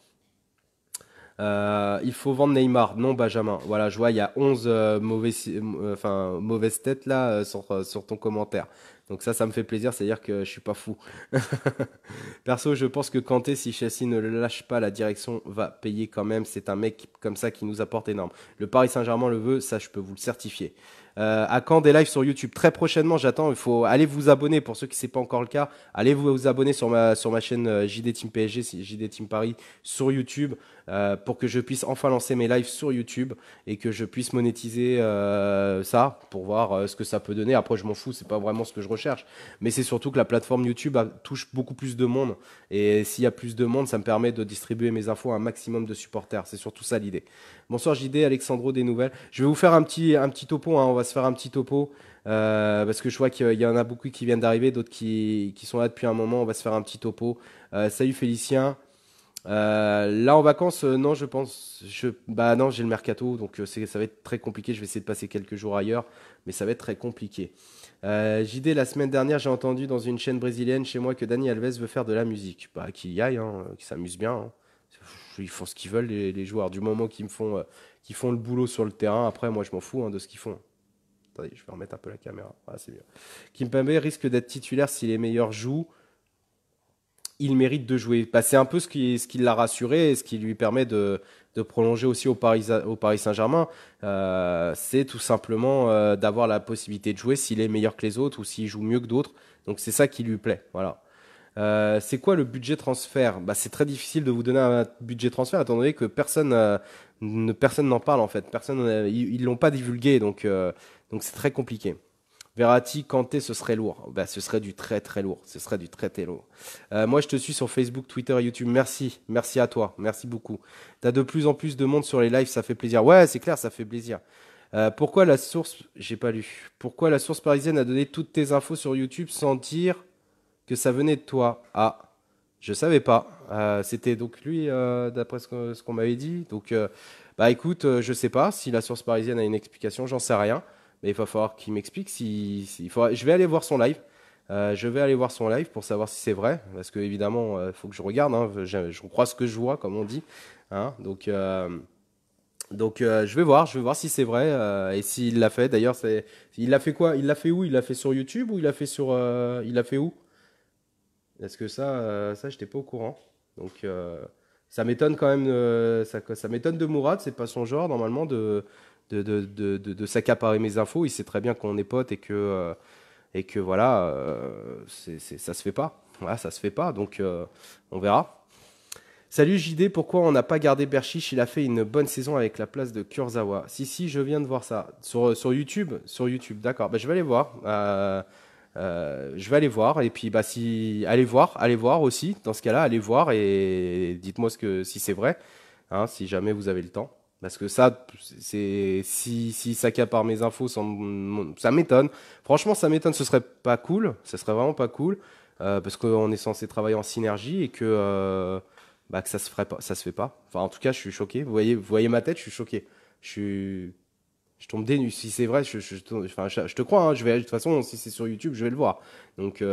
Il faut vendre Neymar, non Benjamin. Voilà, je vois, il y a 11 mauvaises têtes là sur ton commentaire. Donc ça me fait plaisir, c'est-à-dire que je suis pas fou. Perso, je pense que Kanté, si Chelsea ne le lâche pas, la direction va payer quand même. C'est un mec comme ça qui nous apporte énorme. Le Paris Saint-Germain le veut, ça je peux vous le certifier. À quand des lives sur YouTube? Très prochainement, j'attends. Il faut aller vous abonner pour ceux qui ne c'est pas encore le cas. Allez vous abonner sur ma chaîne JD Team PSG, JD Team Paris sur YouTube pour que je puisse enfin lancer mes lives sur YouTube et que je puisse monétiser ça pour voir ce que ça peut donner. Après, je m'en fous, c'est pas vraiment ce que je recherche, mais c'est surtout que la plateforme YouTube touche beaucoup plus de monde et s'il y a plus de monde, ça me permet de distribuer mes infos à un maximum de supporters. C'est surtout ça l'idée. Bonsoir JD, Alexandro des nouvelles. Je vais vous faire un petit topo, hein. On va se faire un petit topo parce que je vois qu'il y en a beaucoup qui viennent d'arriver, d'autres qui sont là depuis un moment. On va se faire un petit topo. Salut Félicien. Là en vacances, non, je pense. Bah non, j'ai le mercato, donc ça va être très compliqué. Je vais essayer de passer quelques jours ailleurs, mais ça va être très compliqué. JD, la semaine dernière, j'ai entendu dans une chaîne brésilienne chez moi que Dani Alves veut faire de la musique. Bah, qu'il y aille, hein, qu'il s'amuse bien, hein. Ils font ce qu'ils veulent, les joueurs. Du moment qu'ils font le boulot sur le terrain, après, moi, je m'en fous hein, de ce qu'ils font. Attendez, je vais remettre un peu la caméra. Ah, c'est mieux. Kimpembe risque d'être titulaire si les meilleurs jouent. Il mérite de jouer. Bah, c'est un peu ce qui l'a rassuré et ce qui lui permet de prolonger aussi au Paris Saint-Germain. C'est tout simplement d'avoir la possibilité de jouer s'il est meilleur que les autres ou s'il joue mieux que d'autres. Donc c'est ça qui lui plaît. Voilà. C'est quoi le budget transfert? Bah, c'est très difficile de vous donner un budget transfert étant donné que personne n'en parle en fait. Ils l'ont pas divulgué donc c'est très compliqué. Verratti, Kanté, ce serait lourd. Bah, ce serait du très très lourd. Ce serait du très très lourd. Moi, je te suis sur Facebook, Twitter et YouTube. Merci à toi. Merci beaucoup. T'as de plus en plus de monde sur les lives, ça fait plaisir. Ouais, c'est clair, ça fait plaisir. Pourquoi la source, j'ai pas lu. Pourquoi la source parisienne a donné toutes tes infos sur YouTube sans dire que ça venait de toi? Ah, je savais pas. C'était donc lui, d'après ce qu'on m'avait dit. Donc, bah écoute, je sais pas si la source parisienne a une explication, j'en sais rien. Mais il va falloir qu'il m'explique je vais aller voir son live. Je vais aller voir son live pour savoir si c'est vrai. Parce que évidemment, il faut que je regarde, hein. Je crois ce que je vois, comme on dit, hein. Donc, je vais voir si c'est vrai et s'il l'a fait. D'ailleurs, il l'a fait quoi? Il l'a fait où? Il l'a fait sur YouTube ou il l'a fait il l'a fait où? Est-ce que ça, j'étais pas au courant. Donc, ça m'étonne quand même. Ça m'étonne de Mourad. C'est pas son genre normalement de s'accaparer mes infos. Il sait très bien qu'on est potes et que voilà, ça se fait pas. Voilà, ça se fait pas. Donc, on verra. Salut JD, pourquoi on n'a pas gardé Berchiche? Il a fait une bonne saison avec la place de Kurzawa. Si, je viens de voir ça. Sur YouTube? Sur YouTube, d'accord. Bah, je vais aller voir. Je vais aller voir. Et puis, bah, allez voir aussi. Dans ce cas-là, allez voir et dites-moi si c'est vrai, hein, si jamais vous avez le temps. Parce que ça, si ça accapare mes infos, ça m'étonne. Franchement, ça m'étonne. Ce serait pas cool. Ce serait vraiment pas cool. Parce qu'on est censé travailler en synergie et que ça se ferait pas, ça se fait pas. Enfin, en tout cas, je suis choqué. Vous voyez ma tête, je suis choqué. Je tombe des nues. Si c'est vrai, enfin, je te crois, hein. De toute façon, si c'est sur YouTube, je vais le voir. Donc,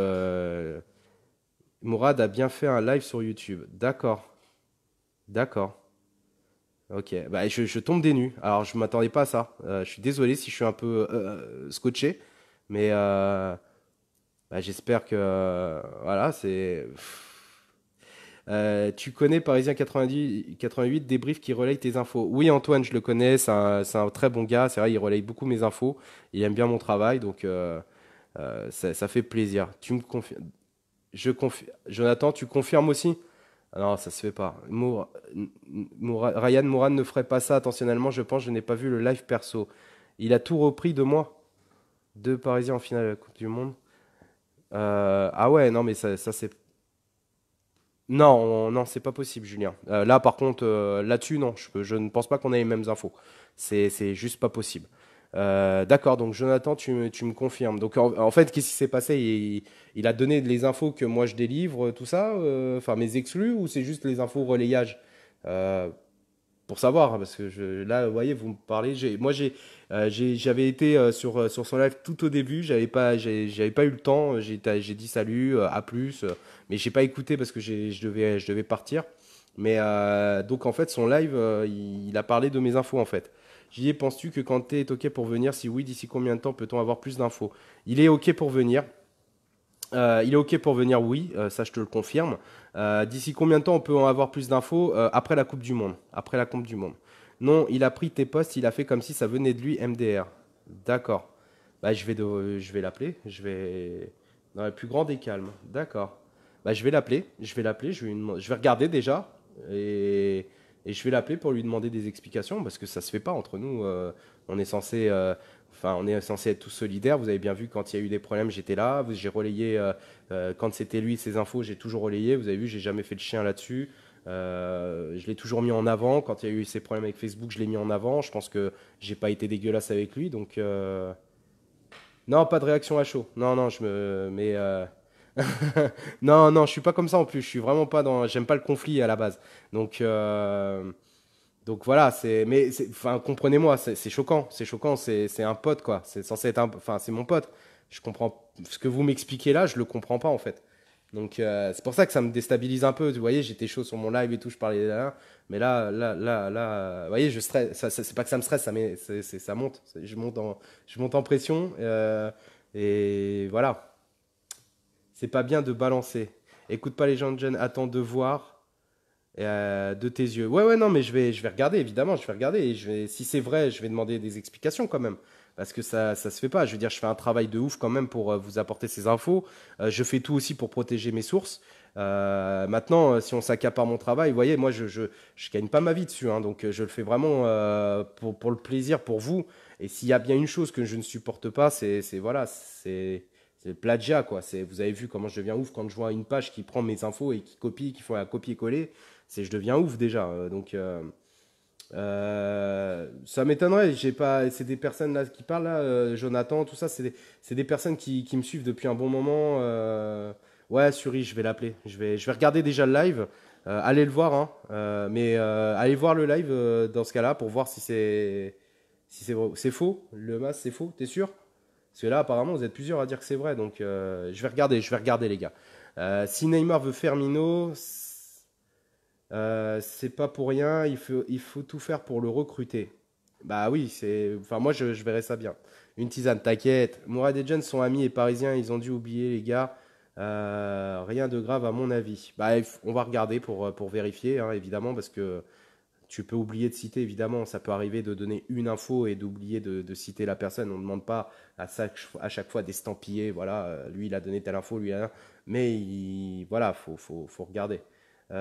Mourad a bien fait un live sur YouTube. D'accord. D'accord. Ok. Bah, je tombe des nues. Alors, je m'attendais pas à ça. Je suis désolé si je suis un peu scotché. Mais bah, j'espère que. Voilà, c'est. Tu connais Parisien 88 débrief qui relaye tes infos. Oui, Antoine, je le connais, c'est un très bon gars. C'est vrai, il relaye beaucoup mes infos. Il aime bien mon travail, donc ça fait plaisir. Tu me confirmes. Jonathan, tu confirmes aussi? Ah non, ça se fait pas. Ryan Moran ne ferait pas ça intentionnellement, je pense. Je n'ai pas vu le live perso. Il a tout repris de moi. Deux Parisiens en finale de la Coupe du Monde. Ah ouais, non, mais ça c'est. Non, non, c'est pas possible, Julien. Là, par contre, là-dessus, non, je ne pense pas qu'on ait les mêmes infos. C'est juste pas possible. D'accord, donc Jonathan, tu me confirmes. Donc en fait, qu'est-ce qui s'est passé? Il a donné les infos que moi je délivre, tout ça, enfin mes exclus, ou c'est juste les infos relayage? Euh, pour savoir, hein, parce que là, vous voyez, vous me parlez. J'avais été sur son live tout au début. J'avais pas eu le temps. J'ai dit salut, à plus, mais j'ai pas écouté parce que je devais partir. Mais donc en fait, son live, il a parlé de mes infos en fait. J'y ai, penses-tu que Kanté est ok pour venir? Si oui, d'ici combien de temps peut-on avoir plus d'infos? Il est ok pour venir. Il est OK pour venir, oui, ça je te le confirme. D'ici combien de temps on peut en avoir plus d'infos? Après la Coupe du Monde. Après la Coupe du Monde. Non, il a pris tes posts, il a fait comme si ça venait de lui, MDR. D'accord. Bah, je vais l'appeler. Je vais dans le plus grand des calmes. D'accord. Bah, je vais l'appeler. Je vais l'appeler. Je vais regarder déjà et, et je vais l'appeler pour lui demander des explications parce que ça se fait pas entre nous. On est censé, on est censé être tous solidaires. Vous avez bien vu quand il y a eu des problèmes, j'étais là. J'ai relayé quand c'était lui ses infos, j'ai toujours relayé. Vous avez vu, j'ai jamais fait le chien là-dessus. Je l'ai toujours mis en avant. Quand il y a eu ces problèmes avec Facebook, je l'ai mis en avant. Je pense que j'ai pas été dégueulasse avec lui, donc non, pas de réaction à chaud. Non, non, mais non, non, je suis pas comme ça en plus. Je suis vraiment pas dans, j'aime pas le conflit à la base. Donc, donc voilà, enfin, comprenez-moi, c'est choquant, c'est un pote quoi. C'est censé être enfin, c'est mon pote. Je comprends ce que vous m'expliquez là, je le comprends pas en fait. Donc c'est pour ça que ça me déstabilise un peu. Vous voyez, j'étais chaud sur mon live et tout, je parlais là, mais vous voyez, je stresse. C'est pas que ça me stresse, ça monte. Je monte en pression et voilà. C'est pas bien de balancer. Écoute pas les gens de jeunes, attends de voir de tes yeux. Ouais, ouais, non, mais je vais regarder, évidemment, je vais regarder. Et si c'est vrai, je vais demander des explications quand même. Parce que ça se fait pas. Je veux dire, je fais un travail de ouf quand même pour vous apporter ces infos. Je fais tout aussi pour protéger mes sources. Maintenant, si on s'accapare mon travail, vous voyez, moi, je gagne pas ma vie dessus. Hein, donc, je le fais vraiment pour le plaisir, pour vous. Et s'il y a bien une chose que je ne supporte pas, voilà, c'est le plagiat, quoi. Vous avez vu comment je deviens ouf quand je vois une page qui prend mes infos et qui copie, qui font un copier-coller. Je deviens ouf déjà. Ça m'étonnerait. J'ai pas. C'est des personnes là qui parlent là, Jonathan, tout ça. C'est des personnes qui me suivent depuis un bon moment. Ouais, Suri, je vais l'appeler. Je vais regarder déjà le live. Allez le voir, hein. Mais allez voir le live dans ce cas-là pour voir si c'est vrai. C'est faux. Le masque, c'est faux. T'es sûr? Parce que là, apparemment, vous êtes plusieurs à dire que c'est vrai. Donc, je vais regarder, les gars. Si Neymar veut Firmino, c'est pas pour rien, il faut tout faire pour le recruter. Bah oui, enfin, moi, je verrais ça bien. Une tisane, t'inquiète. Mourad et John sont amis et parisiens, ils ont dû oublier, les gars. Rien de grave à mon avis. Bah, on va regarder pour vérifier, hein, évidemment, parce que tu peux oublier de citer, évidemment. Ça peut arriver de donner une info et d'oublier de citer la personne. On ne demande pas à chaque fois d'estampiller. Voilà, lui, il a donné telle info, lui, hein. Mais voilà, faut regarder.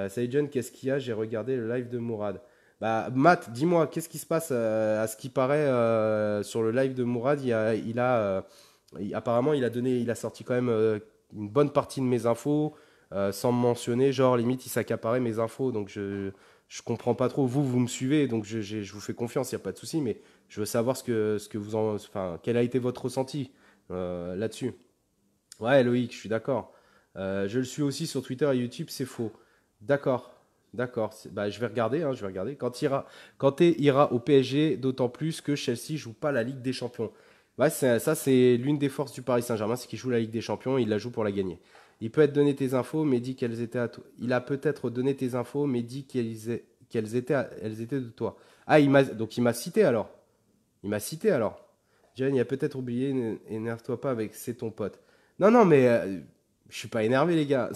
Salut John, qu'est-ce qu'il y a? J'ai regardé le live de Mourad. Bah, Matt, dis-moi, qu'est-ce qui se passe à ce qui paraît sur le live de Mourad? Apparemment, il a sorti quand même une bonne partie de mes infos sans me mentionner. Genre, limite, il s'accaparait mes infos. Donc, je comprends pas trop. Vous me suivez, donc je vous fais confiance, il n'y a pas de souci. Mais je veux savoir ce que enfin, quel a été votre ressenti là-dessus. Ouais, Loïc, je suis d'accord. Je le suis aussi sur Twitter et YouTube, c'est faux. D'accord, d'accord. Bah, je vais regarder, hein, je vais regarder. Kanté ira au PSG, d'autant plus que Chelsea joue pas la Ligue des Champions. Ouais, ça, c'est l'une des forces du Paris Saint-Germain, c'est qu'il joue la Ligue des Champions, il la joue pour la gagner. Il peut être donné tes infos, mais dit qu'elles étaient à toi. Il a peut-être donné tes infos, mais dit elles étaient de toi. Ah, donc il m'a cité alors. Il m'a cité alors. John, il a peut-être oublié, énerve-toi pas avec c'est ton pote. Non, non, mais je suis pas énervé, les gars.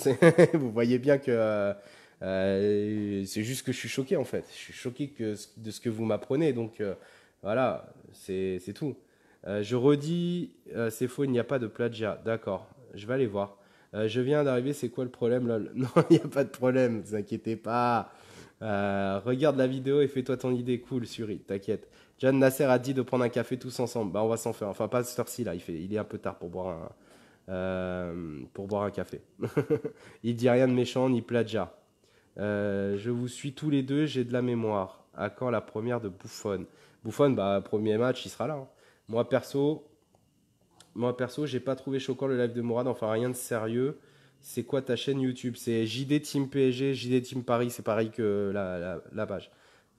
Vous voyez bien que c'est juste que je suis choqué en fait. Je suis choqué de ce que vous m'apprenez. Donc voilà, c'est tout. Je redis, c'est faux, il n'y a pas de plagiat. D'accord, je vais aller voir. Je viens d'arriver, c'est quoi le problème là? Non, il n'y a pas de problème, ne vous inquiétez pas. Regarde la vidéo et fais-toi ton idée. Cool, Suri, t'inquiète. John Nasser a dit de prendre un café tous ensemble. Bah, on va s'en faire. Enfin, pas à cette heure-ci là. Il est un peu tard pour boire un café. Il dit rien de méchant ni plagiat. Je vous suis tous les deux. J'ai de la mémoire. À quand la première de Buffon? Buffon, bah premier match, il sera là, hein. Moi perso, j'ai pas trouvé choquant le live de Mourad. Enfin, rien de sérieux. C'est quoi ta chaîne YouTube? C'est JD Team PSG, JD Team Paris. C'est pareil que la page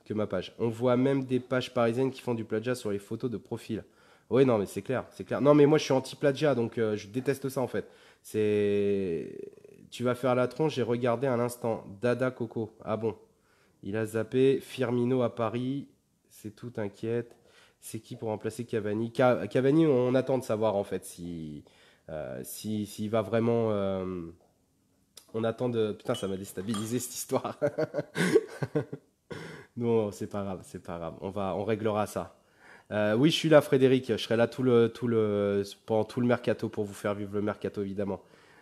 que ma page. On voit même des pages parisiennes qui font du plagiat sur les photos de profil. Oui, non, mais c'est clair, c'est clair. Non, mais moi, je suis anti-plagiat, donc je déteste ça, en fait. C'est... Tu vas faire la tronche, j'ai regardé un instant. Dada Coco. Ah bon. Il a zappé. Firmino à Paris. C'est tout, t'inquiète. C'est qui pour remplacer Cavani? Cavani, on attend de savoir, en fait, s'il va vraiment... on attend de... Putain, ça m'a déstabilisé, cette histoire. Non, c'est pas grave, c'est pas grave. On réglera ça. Oui, je suis là, Frédéric. Je serai là pendant tout le mercato pour vous faire vivre le mercato, évidemment.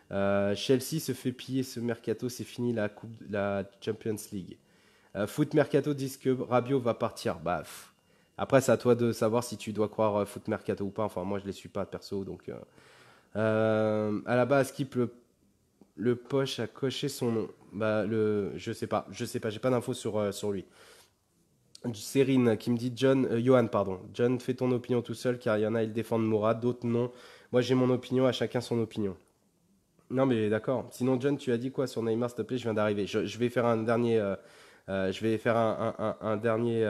Chelsea se fait piller ce mercato, c'est fini la Champions League. Foot Mercato disent que Rabiot va partir. Bah, après, c'est à toi de savoir si tu dois croire Foot Mercato ou pas. Enfin, moi, je les suis pas perso. Donc, à la base, Skip le poche a coché son nom. Bah, je sais pas, j'ai pas d'infos sur lui. Cérine qui me dit Johan, pardon. John, fais ton opinion tout seul car il y en a, ils défendent Mourad, d'autres non. Moi, j'ai mon opinion, à chacun son opinion. Non, mais d'accord. Sinon, John, tu as dit quoi sur Neymar, s'il te plaît? Je viens d'arriver. Je vais faire un dernier. Je vais faire un dernier.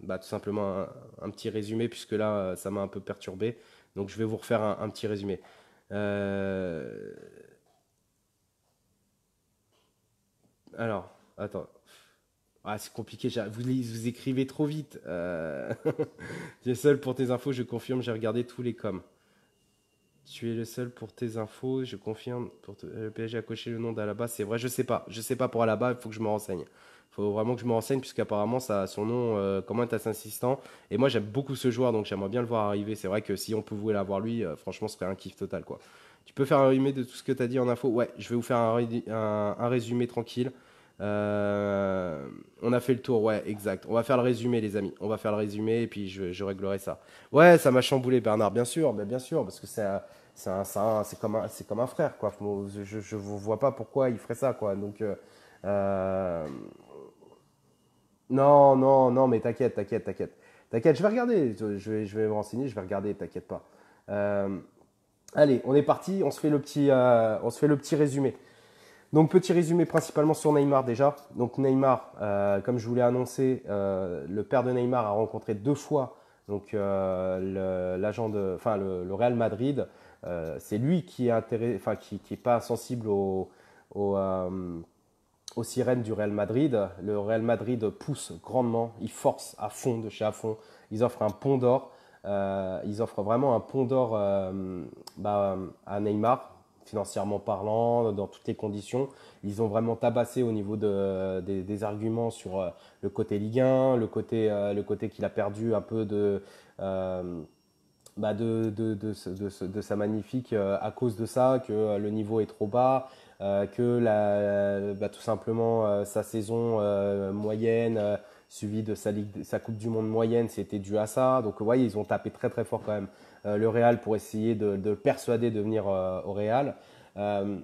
Bah, tout simplement un petit résumé, puisque là, ça m'a un peu perturbé. Donc, je vais vous refaire un petit résumé. Euh, alors, attends. Ah, c'est compliqué. Vous écrivez trop vite. Tu es seul pour tes infos, je confirme, j'ai regardé tous les coms. Tu es le seul pour tes infos, je confirme. Le PSG a coché le nom d'Alaba, c'est vrai, je sais pas. Je sais pas pour Alaba, il faut que je me renseigne. Il faut vraiment que je me renseigne, puisqu'apparemment, son nom comment est assez insistant. Et moi, j'aime beaucoup ce joueur, donc j'aimerais bien le voir arriver. C'est vrai que si on pouvait l'avoir lui, franchement, ce serait un kiff total, quoi. Tu peux faire un résumé de tout ce que tu as dit en info? Ouais, je vais vous faire un résumé tranquille. Euh, on a fait le tour, ouais, exact. On va faire le résumé, les amis. On va faire le résumé et puis je réglerai ça. Ouais, ça m'a chamboulé, Bernard, bien sûr, mais bien sûr, parce que c'est comme un frère, quoi. Je ne vois pas pourquoi il ferait ça, quoi. Donc, euh, non, non, non, mais t'inquiète, t'inquiète, t'inquiète. T'inquiète, je vais regarder. Je vais me renseigner, je vais regarder, t'inquiète pas. Euh, allez, on est parti, on se fait le petit résumé. Donc, petit résumé principalement sur Neymar déjà. Donc, Neymar, comme je vous l'ai annoncé, le père de Neymar a rencontré deux fois donc, le Real Madrid. C'est lui qui est, qui est pas sensible aux sirènes du Real Madrid. Le Real Madrid pousse grandement, il force à fond, de chez à fond. Ils offrent un pont d'or. Ils offrent vraiment un pont d'or à Neymar, financièrement parlant, dans toutes les conditions. Ils ont vraiment tabassé au niveau des arguments sur le côté Ligue 1, le côté qu'il a perdu un peu euh, de sa magnifique à cause de ça, que le niveau est trop bas, que tout simplement sa saison moyenne suivie de sa Coupe du Monde moyenne, c'était dû à ça. Donc vous voyez, ils ont tapé très très fort quand même le Real pour essayer de le persuader de venir au Real. Euh,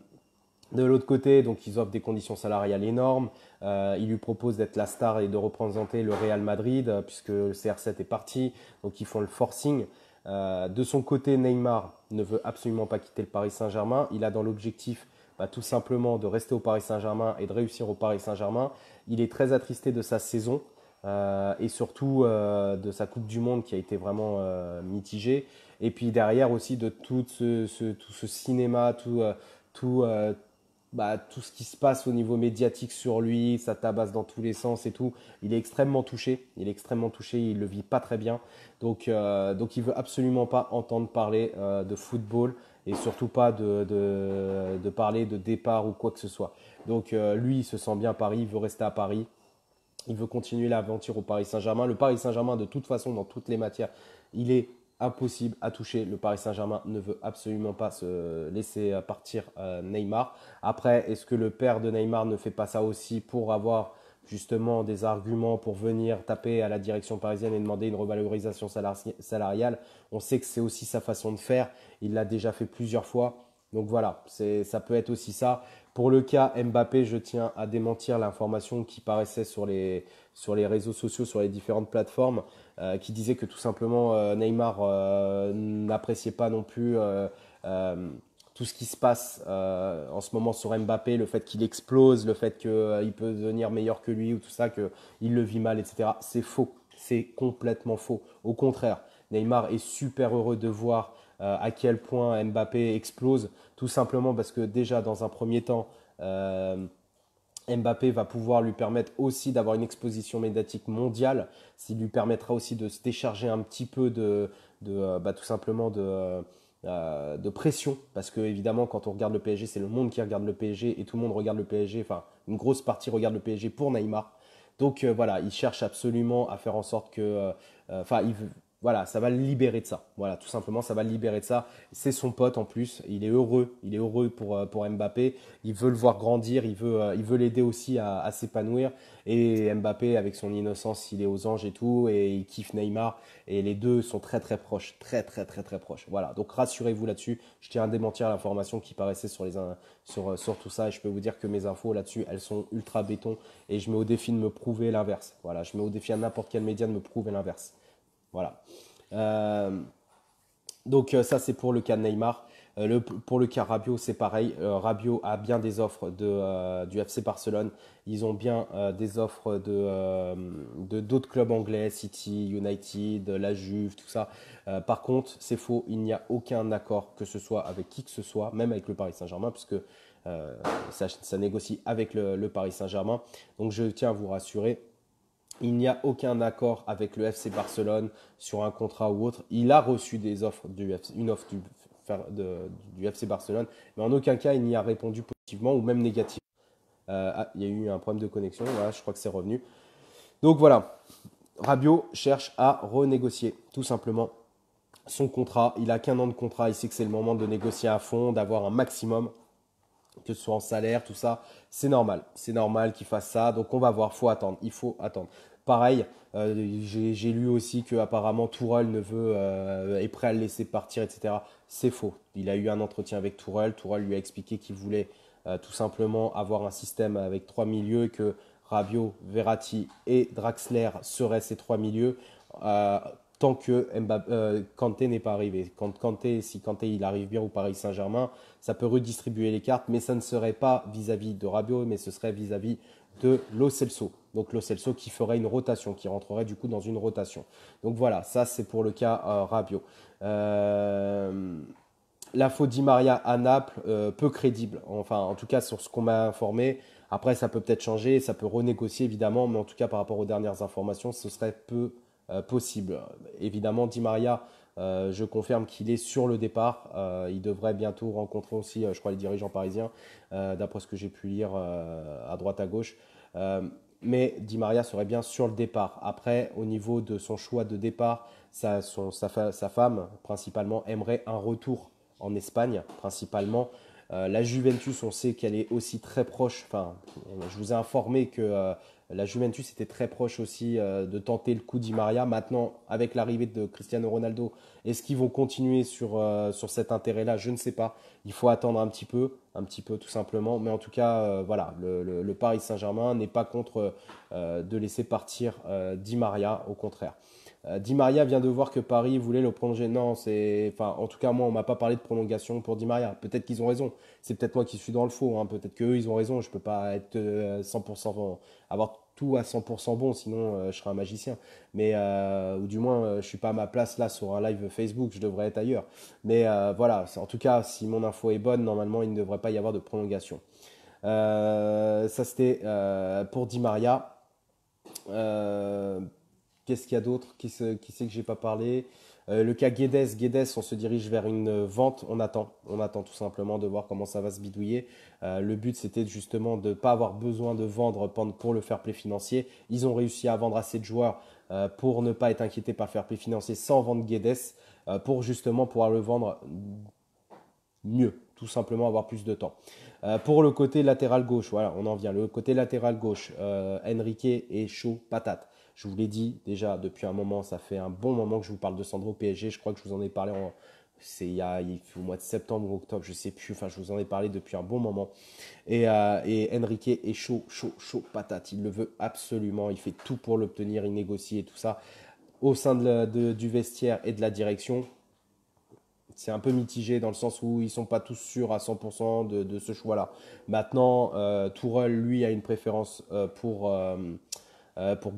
de l'autre côté, donc ils offrent des conditions salariales énormes. Ils lui proposent d'être la star et de représenter le Real Madrid puisque le CR7 est parti. Donc ils font le forcing. De son côté, Neymar ne veut absolument pas quitter le Paris Saint-Germain. Il a dans l'objectif tout simplement de rester au Paris Saint-Germain et de réussir au Paris Saint-Germain. Il est très attristé de sa saison et surtout de sa Coupe du Monde qui a été vraiment mitigée. Et puis derrière aussi de tout ce cinéma, tout, tout ce qui se passe au niveau médiatique sur lui, ça tabasse dans tous les sens et tout. Il est extrêmement touché. Il est extrêmement touché. Il le vit pas très bien. Donc il veut absolument pas entendre parler de football et surtout pas de parler de départ ou quoi que ce soit. Donc lui, il se sent bien à Paris. Il veut rester à Paris. Il veut continuer l'aventure au Paris Saint-Germain. Le Paris Saint-Germain, de toute façon, dans toutes les matières, il est impossible à toucher. Le Paris Saint-Germain ne veut absolument pas se laisser partir Neymar. Après, est-ce que le père de Neymar ne fait pas ça aussi pour avoir justement des arguments pour venir taper à la direction parisienne et demander une revalorisation salariale? On sait que c'est aussi sa façon de faire. Il l'a déjà fait plusieurs fois. Donc voilà, ça peut être aussi ça. Pour le cas Mbappé, je tiens à démentir l'information qui paraissait sur les réseaux sociaux, sur les différentes plateformes, qui disait que tout simplement Neymar n'appréciait pas non plus tout ce qui se passe en ce moment sur Mbappé, le fait qu'il explose, le fait qu'il peut devenir meilleur que lui ou tout ça, qu'il le vit mal, etc. C'est faux, c'est complètement faux. Au contraire, Neymar est super heureux de voir à quel point Mbappé explose, tout simplement parce que déjà dans un premier temps, euh, Mbappé va pouvoir lui permettre aussi d'avoir une exposition médiatique mondiale, ce qui lui permettra aussi de se décharger un petit peu tout simplement de pression, parce que évidemment quand on regarde le PSG, c'est le monde qui regarde le PSG et tout le monde regarde le PSG, enfin une grosse partie regarde le PSG pour Neymar. Donc voilà, il cherche absolument à faire en sorte que, enfin, voilà, ça va le libérer de ça. Voilà, tout simplement, ça va le libérer de ça. C'est son pote en plus. Il est heureux pour Mbappé. Il veut le voir grandir. Il veut l'aider aussi à s'épanouir. Et Mbappé, avec son innocence, il est aux anges et tout. Et il kiffe Neymar. Et les deux sont très très proches. Très très très très proches. Voilà, donc rassurez-vous là-dessus. Je tiens à démentir l'information qui paraissait sur tout ça. Et je peux vous dire que mes infos là-dessus, elles sont ultra béton. Et je mets au défi de me prouver l'inverse. Voilà, je mets au défi à n'importe quel média de me prouver l'inverse. Voilà. Euh, donc ça c'est pour le cas de Neymar. Pour le cas Rabiot, c'est pareil. Rabiot a bien des offres du FC Barcelone. Ils ont bien des offres d'autres clubs anglais, City, United, la Juve, tout ça. Par contre, c'est faux. Il n'y a aucun accord, que ce soit avec qui que ce soit, même avec le Paris Saint-Germain, puisque ça négocie avec le Paris Saint-Germain. Donc je tiens à vous rassurer. Il n'y a aucun accord avec le FC Barcelone sur un contrat ou autre. Il a reçu des offres une offre du FC Barcelone, mais en aucun cas il n'y a répondu positivement ou même négativement. Il y a eu un problème de connexion, voilà, je crois que c'est revenu. Donc voilà, Rabiot cherche à renégocier tout simplement son contrat. Il a qu'un an de contrat, il sait que c'est le moment de négocier à fond, d'avoir un maximum, que ce soit en salaire, tout ça. C'est normal qu'il fasse ça. Donc on va voir, il faut attendre. Pareil, j'ai lu aussi que apparemment Tourelle est prêt à le laisser partir, etc. C'est faux. Il a eu un entretien avec Tourelle. Tourelle lui a expliqué qu'il voulait tout simplement avoir un système avec trois milieux, que Rabiot, Verratti et Draxler seraient ces trois milieux. Tant que Kanté n'est pas arrivé. Si Kanté il arrive bien au Paris Saint-Germain, ça peut redistribuer les cartes, mais ça ne serait pas vis-à-vis de Rabiot, mais ce serait vis-à-vis de Lo Celso. Donc Lo Celso qui ferait une rotation, qui rentrerait du coup dans une rotation. Donc voilà, ça c'est pour le cas Rabiot. L'info Di Maria à Naples, peu crédible. Enfin, en tout cas sur ce qu'on m'a informé. Après, ça peut peut-être changer, ça peut renégocier évidemment, mais en tout cas par rapport aux dernières informations, ce serait peu possible. Évidemment, Di Maria, je confirme qu'il est sur le départ. Il devrait bientôt rencontrer aussi, je crois, les dirigeants parisiens, d'après ce que j'ai pu lire à droite à gauche. Mais Di Maria serait bien sur le départ. Après, au niveau de son choix de départ, sa femme, principalement, aimerait un retour en Espagne, principalement. La Juventus, on sait qu'elle est aussi très proche. Enfin, je vous ai informé que la Juventus était très proche aussi de tenter le coup Di Maria. Maintenant, avec l'arrivée de Cristiano Ronaldo, est-ce qu'ils vont continuer sur cet intérêt-là? Je ne sais pas. Il faut attendre un petit peu tout simplement. Mais en tout cas, voilà, le Paris Saint-Germain n'est pas contre de laisser partir Di Maria, au contraire. Di Maria vient de voir que Paris voulait le prolonger. Non, enfin, en tout cas, moi, on m'a pas parlé de prolongation pour Di Maria. Peut-être qu'ils ont raison. C'est peut-être moi qui suis dans le faux, hein. Peut-être qu'eux, ils ont raison. Je peux pas être 100% avoir tout à 100% bon, sinon je serais un magicien. Mais, ou du moins, je suis pas à ma place là sur un live Facebook. Je devrais être ailleurs. Mais voilà, en tout cas, si mon info est bonne, normalement, il ne devrait pas y avoir de prolongation. Ça, c'était pour Di Maria. Euh, Qu'est-ce qu'il y a d'autre? Qui c'est que j'ai pas parlé? Le cas Guedes. Guedes, on se dirige vers une vente. On attend tout simplement de voir comment ça va se bidouiller. Le but, c'était justement de ne pas avoir besoin de vendre pour le fair play financier. Ils ont réussi à vendre assez de joueurs pour ne pas être inquiétés par le fair play financier sans vendre Guedes, pour justement pouvoir le vendre mieux, tout simplement avoir plus de temps. Pour le côté latéral gauche, voilà, on en vient. Le côté latéral gauche, Enrique est chaud patate. Je vous l'ai dit déjà depuis un moment, ça fait un bon moment que je vous parle de Sandro PSG. Je crois que je vous en ai parlé au mois de septembre ou octobre, je ne sais plus. Enfin, je vous en ai parlé depuis un bon moment. Et Enrique est chaud patate. Il le veut absolument. Il fait tout pour l'obtenir. Il négocie et tout ça. Au sein du vestiaire et de la direction, c'est un peu mitigé dans le sens où ils ne sont pas tous sûrs à 100% de ce choix-là. Maintenant, Tourelle, lui, a une préférence pour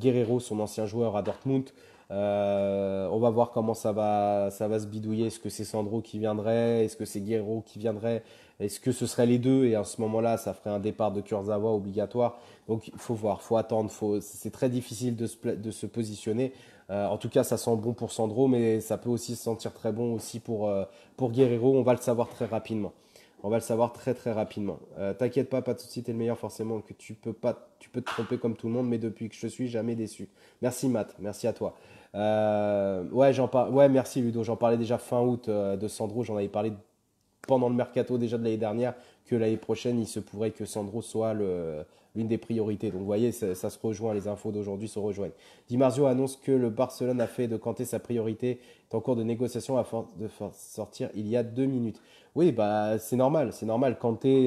Guerreiro, son ancien joueur à Dortmund. On va voir comment ça va se bidouiller. Est-ce que c'est Sandro qui viendrait? Est-ce que c'est Guerreiro qui viendrait? Est-ce que ce serait les deux? Et à ce moment-là, ça ferait un départ de Kurzawa obligatoire. Donc il faut voir, il faut attendre. C'est très difficile de se positionner. En tout cas, ça sent bon pour Sandro, mais ça peut aussi se sentir très bon aussi pour Guerreiro. On va le savoir très rapidement. On va le savoir très très rapidement. T'inquiète pas de souci, t'es le meilleur forcément, que tu peux te tromper comme tout le monde, mais depuis que je suis jamais déçu. Merci Matt, merci à toi. Ouais, merci Ludo, j'en parlais déjà fin août de Sandro, j'en avais parlé pendant le mercato déjà de l'année dernière, que l'année prochaine, il se pourrait que Sandro soit l'une des priorités. Donc vous voyez, ça se rejoint, les infos d'aujourd'hui se rejoignent. Di Marzio annonce que le Barcelone a fait de Kanté sa priorité, est en cours de négociation afin de faire sortir il y a 2 minutes. Oui, bah c'est normal, c'est normal. Kanté,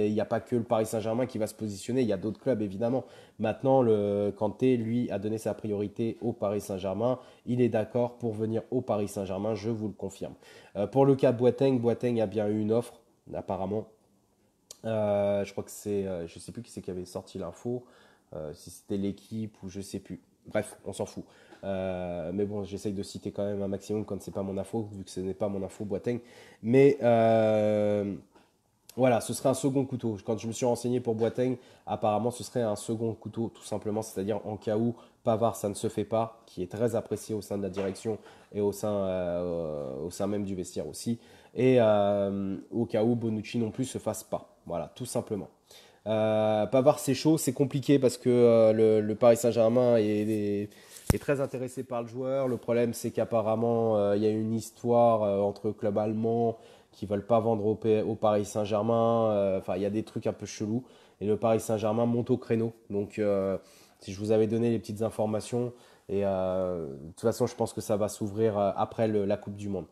il n'y a pas que le Paris Saint-Germain qui va se positionner, il y a d'autres clubs évidemment. Maintenant, le Kanté, lui, a donné sa priorité au Paris Saint-Germain. Il est d'accord pour venir au Paris Saint-Germain, je vous le confirme. Pour le cas Boateng, Boateng a bien eu une offre, apparemment. Je crois que c'est, je sais plus qui c'est qui avait sorti l'info, si c'était l'équipe ou je sais plus. Bref, on s'en fout. Mais bon, j'essaye de citer quand même un maximum quand c'est pas mon info, vu que ce n'est pas mon info Boateng. Mais voilà, ce serait un second couteau. Quand je me suis renseigné pour Boateng, apparemment ce serait un second couteau, tout simplement, c'est-à-dire en cas où Pavard, ça ne se fait pas, qui est très apprécié au sein de la direction et au sein même du vestiaire aussi, et au cas où Bonucci non plus se fasse pas. Voilà, tout simplement. Pavard, c'est chaud, c'est compliqué parce que le Paris Saint-Germain est très intéressé par le joueur. Le problème, c'est qu'apparemment, il y a une histoire entre clubs allemands qui veulent pas vendre au Paris Saint-Germain. Enfin, il y a des trucs un peu chelous. Et le Paris Saint-Germain monte au créneau. Donc, si je vous avais donné les petites informations, et de toute façon, je pense que ça va s'ouvrir après la Coupe du Monde.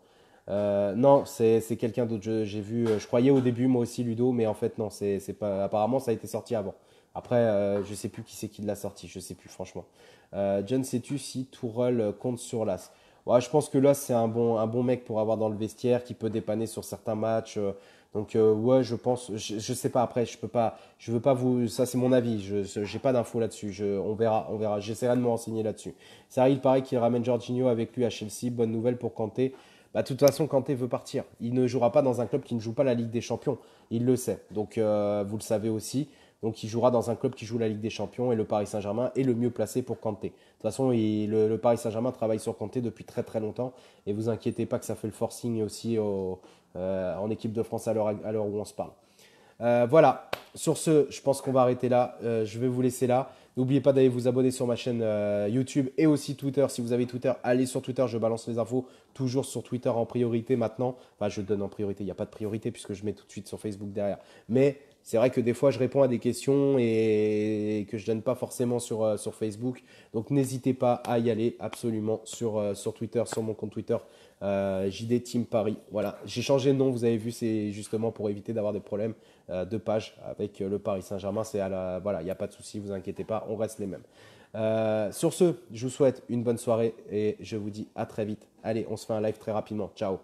Non, c'est quelqu'un d'autre. J'ai vu, je croyais au début moi aussi Ludo, mais en fait non, c'est pas. Apparemment, ça a été sorti avant. Après, je sais plus qui c'est qui l'a sorti, je sais plus franchement. John, sais-tu si Tourelle compte sur l'As? Ouais, je pense que là c'est un bon mec pour avoir dans le vestiaire, qui peut dépanner sur certains matchs. Donc ouais, je pense. Je sais pas après, je peux pas, je veux pas vous. Ça c'est mon avis. Je j'ai pas d'infos là-dessus. On verra, on verra. J'essaierai de me renseigner là-dessus. Ça, il paraît qu'il ramène Jorginho avec lui à Chelsea. Bonne nouvelle pour Kanté. Bah, de toute façon, Kanté veut partir. Il ne jouera pas dans un club qui ne joue pas la Ligue des Champions. Il le sait. Donc, vous le savez aussi. Donc, il jouera dans un club qui joue la Ligue des Champions et le Paris Saint-Germain est le mieux placé pour Kanté. De toute façon, le Paris Saint-Germain travaille sur Kanté depuis très très longtemps. Et vous inquiétez pas que ça fait le forcing aussi en équipe de France à l'heure où on se parle. Voilà, sur ce, je pense qu'on va arrêter là. Je vais vous laisser là. N'oubliez pas d'aller vous abonner sur ma chaîne YouTube et aussi Twitter. Si vous avez Twitter, allez sur Twitter, je balance les infos toujours sur Twitter en priorité maintenant. Enfin, je donne en priorité, il n'y a pas de priorité puisque je mets tout de suite sur Facebook derrière. Mais c'est vrai que des fois, je réponds à des questions et que je ne donne pas forcément sur Facebook. Donc, n'hésitez pas à y aller absolument sur Twitter, sur mon compte Twitter. JD Team Paris. Voilà, j'ai changé de nom, vous avez vu, c'est justement pour éviter d'avoir des problèmes de page avec le Paris Saint-Germain. Voilà, il n'y a pas de souci, vous inquiétez pas, on reste les mêmes. Sur ce, je vous souhaite une bonne soirée et je vous dis à très vite. Allez, on se fait un live très rapidement. Ciao.